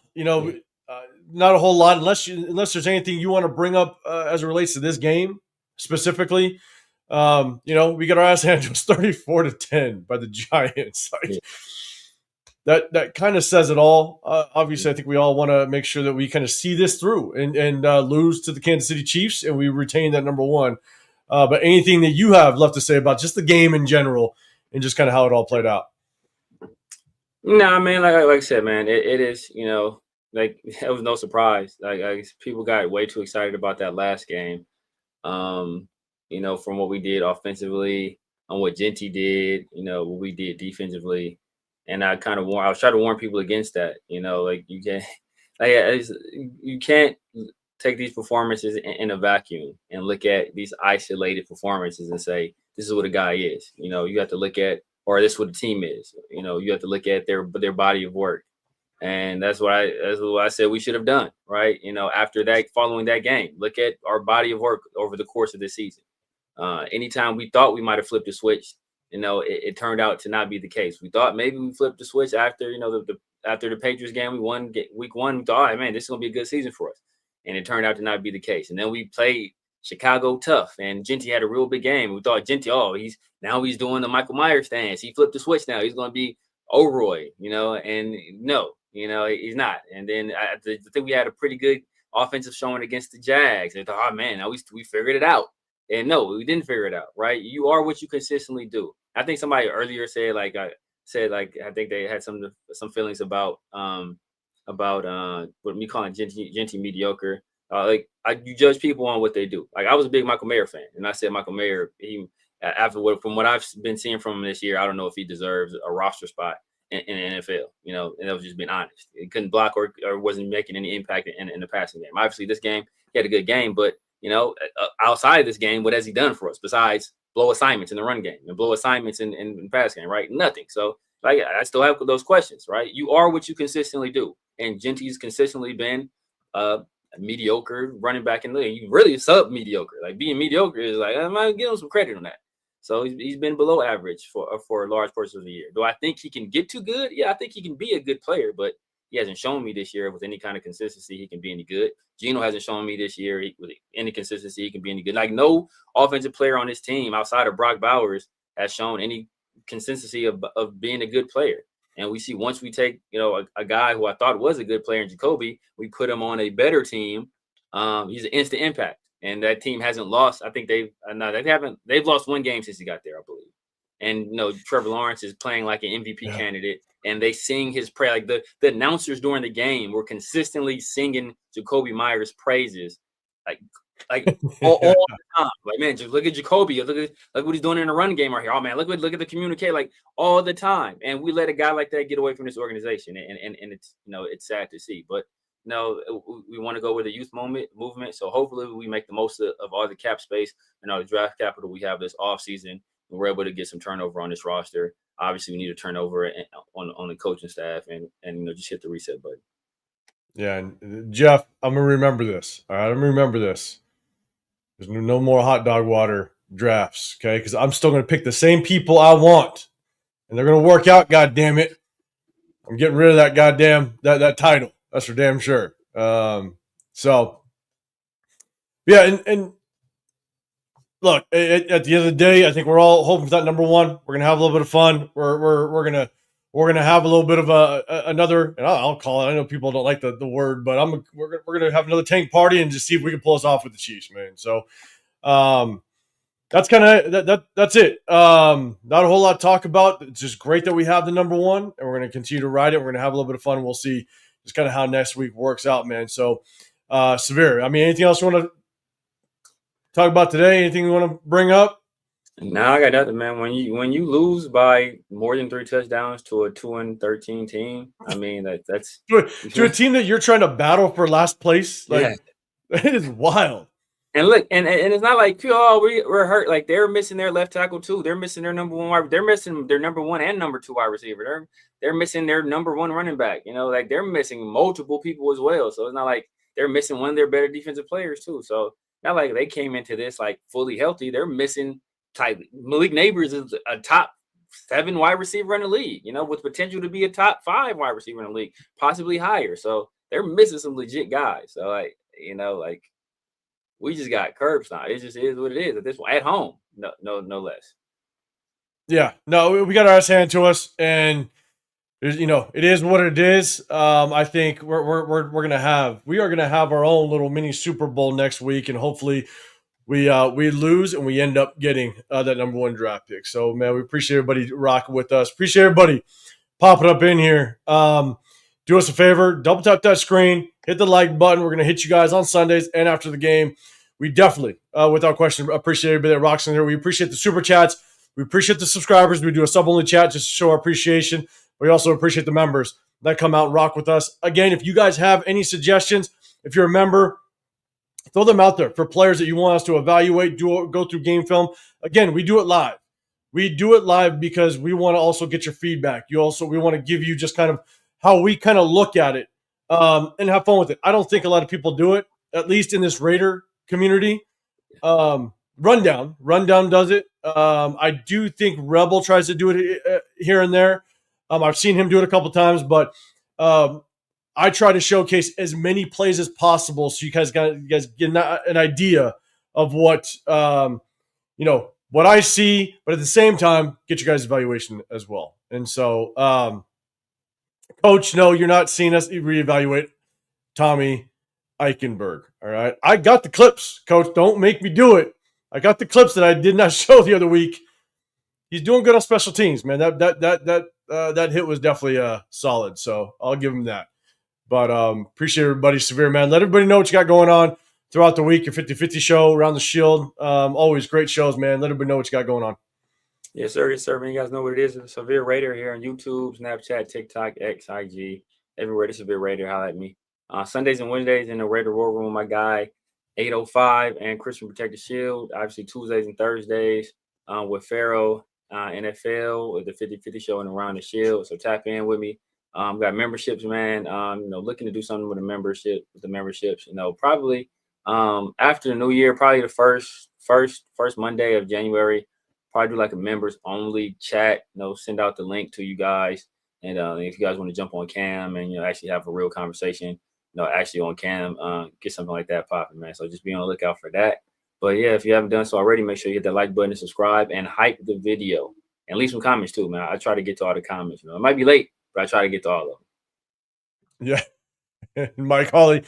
S1: not a whole lot unless there's anything you want to bring up as it relates to this game specifically. We got our ass handed 34-10 by the Giants. That kind of says it all. Obviously, I think we all want to make sure that we kind of see this through and lose to the Kansas City Chiefs, and we retain that number one. But anything that you have left to say about just the game in general and just kind of how it all played out?
S2: No, man, like I said, man, it is, like, it was no surprise. Like people got way too excited about that last game. From what we did offensively, on what Genty did, what we did defensively. And I was trying to warn people against that, like you can't take these performances in a vacuum and look at these isolated performances and say, this is what a guy is. You have to look at, or this is what a team is. You have to look at their body of work. And that's what I said we should have done, right? After that, following that game, look at our body of work over the course of this season. Anytime we thought we might have flipped a switch, it turned out to not be the case. We thought maybe we flipped the switch after, after the Patriots game, we won week one. We thought, all right, man, this is going to be a good season for us. And it turned out to not be the case. And then we played Chicago tough, and Genty had a real big game. We thought Genty, he's doing the Michael Myers stance. He flipped the switch now. He's going to be O'Roy, and no. He's not. And then I think we had a pretty good offensive showing against the Jags. They thought, oh, man, now we figured it out. And no, we didn't figure it out, right? You are what you consistently do. I think somebody earlier said, I think they had some feelings about what me calling Genty mediocre. You judge people on what they do. Like, I was a big Michael Mayer fan, and I said Michael Mayer, from what I've been seeing from him this year, I don't know if he deserves a roster spot in the NFL, and that was just being honest. He couldn't block or wasn't making any impact in the passing game. Obviously, this game, he had a good game, but, outside of this game, what has he done for us besides blow assignments in the run game and blow assignments in the pass game, right? Nothing. So, I still have those questions, right? You are what you consistently do. And Genty's consistently been mediocre running back in the league. You really sub-mediocre. Like, being mediocre is I might give him some credit on that. So he's been below average for a large portion of the year. Do I think he can get too good? Yeah, I think he can be a good player, but he hasn't shown me this year with any kind of consistency he can be any good. Geno hasn't shown me this year with any consistency he can be any good. Like, no offensive player on this team outside of Brock Bowers has shown any consistency of being a good player. And we see once we take, a guy who I thought was a good player in Jacoby, we put him on a better team. He's an instant impact. And that team hasn't lost. I think they've lost one game since he got there, I believe. And Trevor Lawrence is playing like an MVP candidate, and they sing his praise. Like, the announcers during the game were consistently singing Jacoby Myers' praises, like Like all the time. Like, man, just look at Jacoby. Look what he's doing in the run game right here. Oh man, look at the communicate, like all the time. And we let a guy like that get away from this organization. And it's it's sad to see. But we want to go with the youth movement. So hopefully we make the most of all the cap space and all the draft capital we have this offseason. We're able to get some turnover on this roster. Obviously, we need to turn over on the coaching staff and just hit the reset button.
S1: Yeah, and Jeff, I'm gonna remember this. All right, I'm gonna remember this. There's no more hot dog water drafts, okay? Because I'm still gonna pick the same people I want, and they're gonna work out. God damn it! I'm getting rid of that goddamn that title. That's for damn sure. So yeah, and look, at the end of the day, I think we're all hoping for that number one. We're gonna have a little bit of fun. We're gonna have a little bit of another. And I'll call it. I know people don't like the word, but we're gonna have another tank party and just see if we can pull us off with the Chiefs, man. So, that's kind of that's it. Not a whole lot to talk about. It's just great that we have the number one, and we're gonna continue to ride it. We're gonna have a little bit of fun. We'll see just kind of how next week works out, man. So, Severe. I mean, anything else you want to talk about today? Anything you want to bring up?
S2: No, I got nothing, man. When you lose by more than 3 touchdowns to a 2-13 team, I mean that's
S1: to a team that you're trying to battle for last place. Like, yeah. It is wild.
S2: And look, and it's not like we're hurt. Like, they're missing their left tackle too. They're missing their number one. They're missing their number one and number two wide receiver. They're missing their number one running back. Like, they're missing multiple people as well. So it's not like they're missing one of their better defensive players too. So not like they came into this like fully healthy. They're missing. Malik Neighbors is a top 7 wide receiver in the league, with potential to be a top 5 wide receiver in the league, possibly higher. So they're missing some legit guys. So like we just got curb stomped. It just is what it is at this point, at home. No less.
S1: Yeah, no, we got our ass handed to us, and it is what it is. I think we are gonna have our own little mini Super Bowl next week, and hopefully we lose and we end up getting that number one draft pick. So, man, we appreciate everybody rocking with us. Appreciate everybody popping up in here. Do us a favor, double tap that screen, hit the like button. We're going to hit you guys on Sundays and after the game. We definitely, without question, appreciate everybody that rocks in here. We appreciate the super chats. We appreciate the subscribers. We do a sub-only chat just to show our appreciation. We also appreciate the members that come out and rock with us. Again, if you guys have any suggestions, if you're a member, throw them out there for players that you want us to evaluate, go through game film. Again, we do it live. We do it live because we want to also get your feedback. We want to give you just kind of how we kind of look at it and have fun with it. I don't think a lot of people do it, at least in this Raider community. Rundown does it. I do think Rebel tries to do it here and there. I've seen him do it a couple times, but I try to showcase as many plays as possible so you guys get an idea of what what I see, but at the same time, get your guys' evaluation as well. And so, Coach, no, you're not seeing us reevaluate Tommy Eichenberg. All right, I got the clips, Coach. Don't make me do it. I got the clips that I did not show the other week. He's doing good on special teams, man. That hit was definitely solid. So I'll give him that. But appreciate everybody. Severe, man. Let everybody know what you got going on throughout the week. Your 50-50 show, Around the Shield. Always great shows, man. Let everybody know what you got going on.
S2: Yes, sir. Yes, sir. Man, you guys know what it is. It's Severe Raider here on YouTube, Snapchat, TikTok, X, IG. Everywhere the Severe Raider. Holla at me. Sundays and Wednesdays in the Raider War Room, my guy, 805 and Christian Protected Shield. Obviously, Tuesdays and Thursdays with PharoahNFL with the 50-50 show and Around the Shield. So tap in with me. Got memberships, man. Looking to do something with the memberships. Probably after the new year, probably the first Monday of January, probably do like a members only chat. Send out the link to you guys, and if you guys want to jump on cam and actually have a real conversation, actually on cam, get something like that popping, man. So just be on the lookout for that. But yeah, if you haven't done so already, make sure you hit that like button and subscribe and hype the video and leave some comments too, man. I try to get to all the comments. It might be late, but I try to get to all of
S1: them. Yeah. Mike Hawley,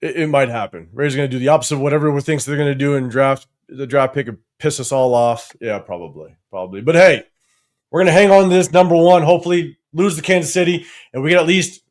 S1: it might happen. Ray's going to do the opposite of whatever we thinks they're going to do in the draft pick and piss us all off. Yeah, probably. But hey, we're going to hang on to this number one, hopefully lose to Kansas City, and we can at least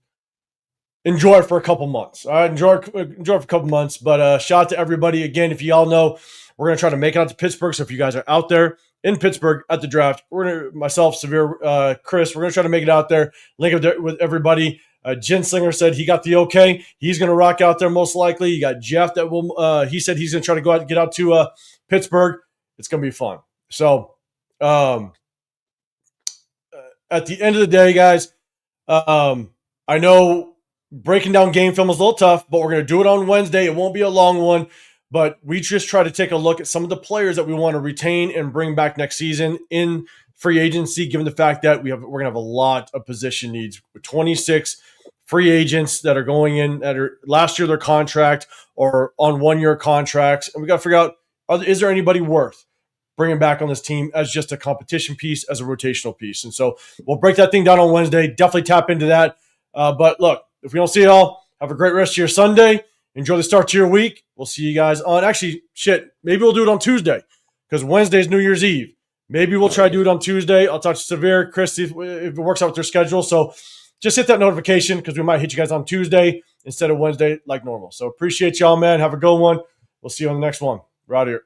S1: enjoy it for a couple months. All right, enjoy it for a couple months. But shout out to everybody again. If y'all know, we're gonna try to make it out to Pittsburgh. So if you guys are out there in Pittsburgh at the draft, we're gonna myself, Severe, Chris, we're gonna try to make it out there. Link up there with everybody. Jen Slinger said he got the okay. He's gonna rock out there most likely. You got Jeff that will. He said he's gonna try to go out and get out to Pittsburgh. It's gonna be fun. So at the end of the day, guys, I know breaking down game film is a little tough, but we're going to do it on Wednesday. It won't be a long one, but we just try to take a look at some of the players that we want to retain and bring back next season in free agency, given the fact that we're going to have a lot of position needs with 26 free agents that are going in that are last year their contract or on 1-year contracts. And we got to figure out, is there anybody worth bringing back on this team as just a competition piece, as a rotational piece? And so we'll break that thing down on Wednesday. Definitely tap into that. But look, if we don't see y'all, have a great rest of your Sunday. Enjoy the start to your week. We'll see you guys on, actually, maybe we'll do it on Tuesday because Wednesday is New Year's Eve. Maybe we'll try to do it on Tuesday. I'll talk to Severe, Chris, see if it works out with their schedule. So just hit that notification because we might hit you guys on Tuesday instead of Wednesday like normal. So appreciate y'all, man. Have a good one. We'll see you on the next one. We're out here.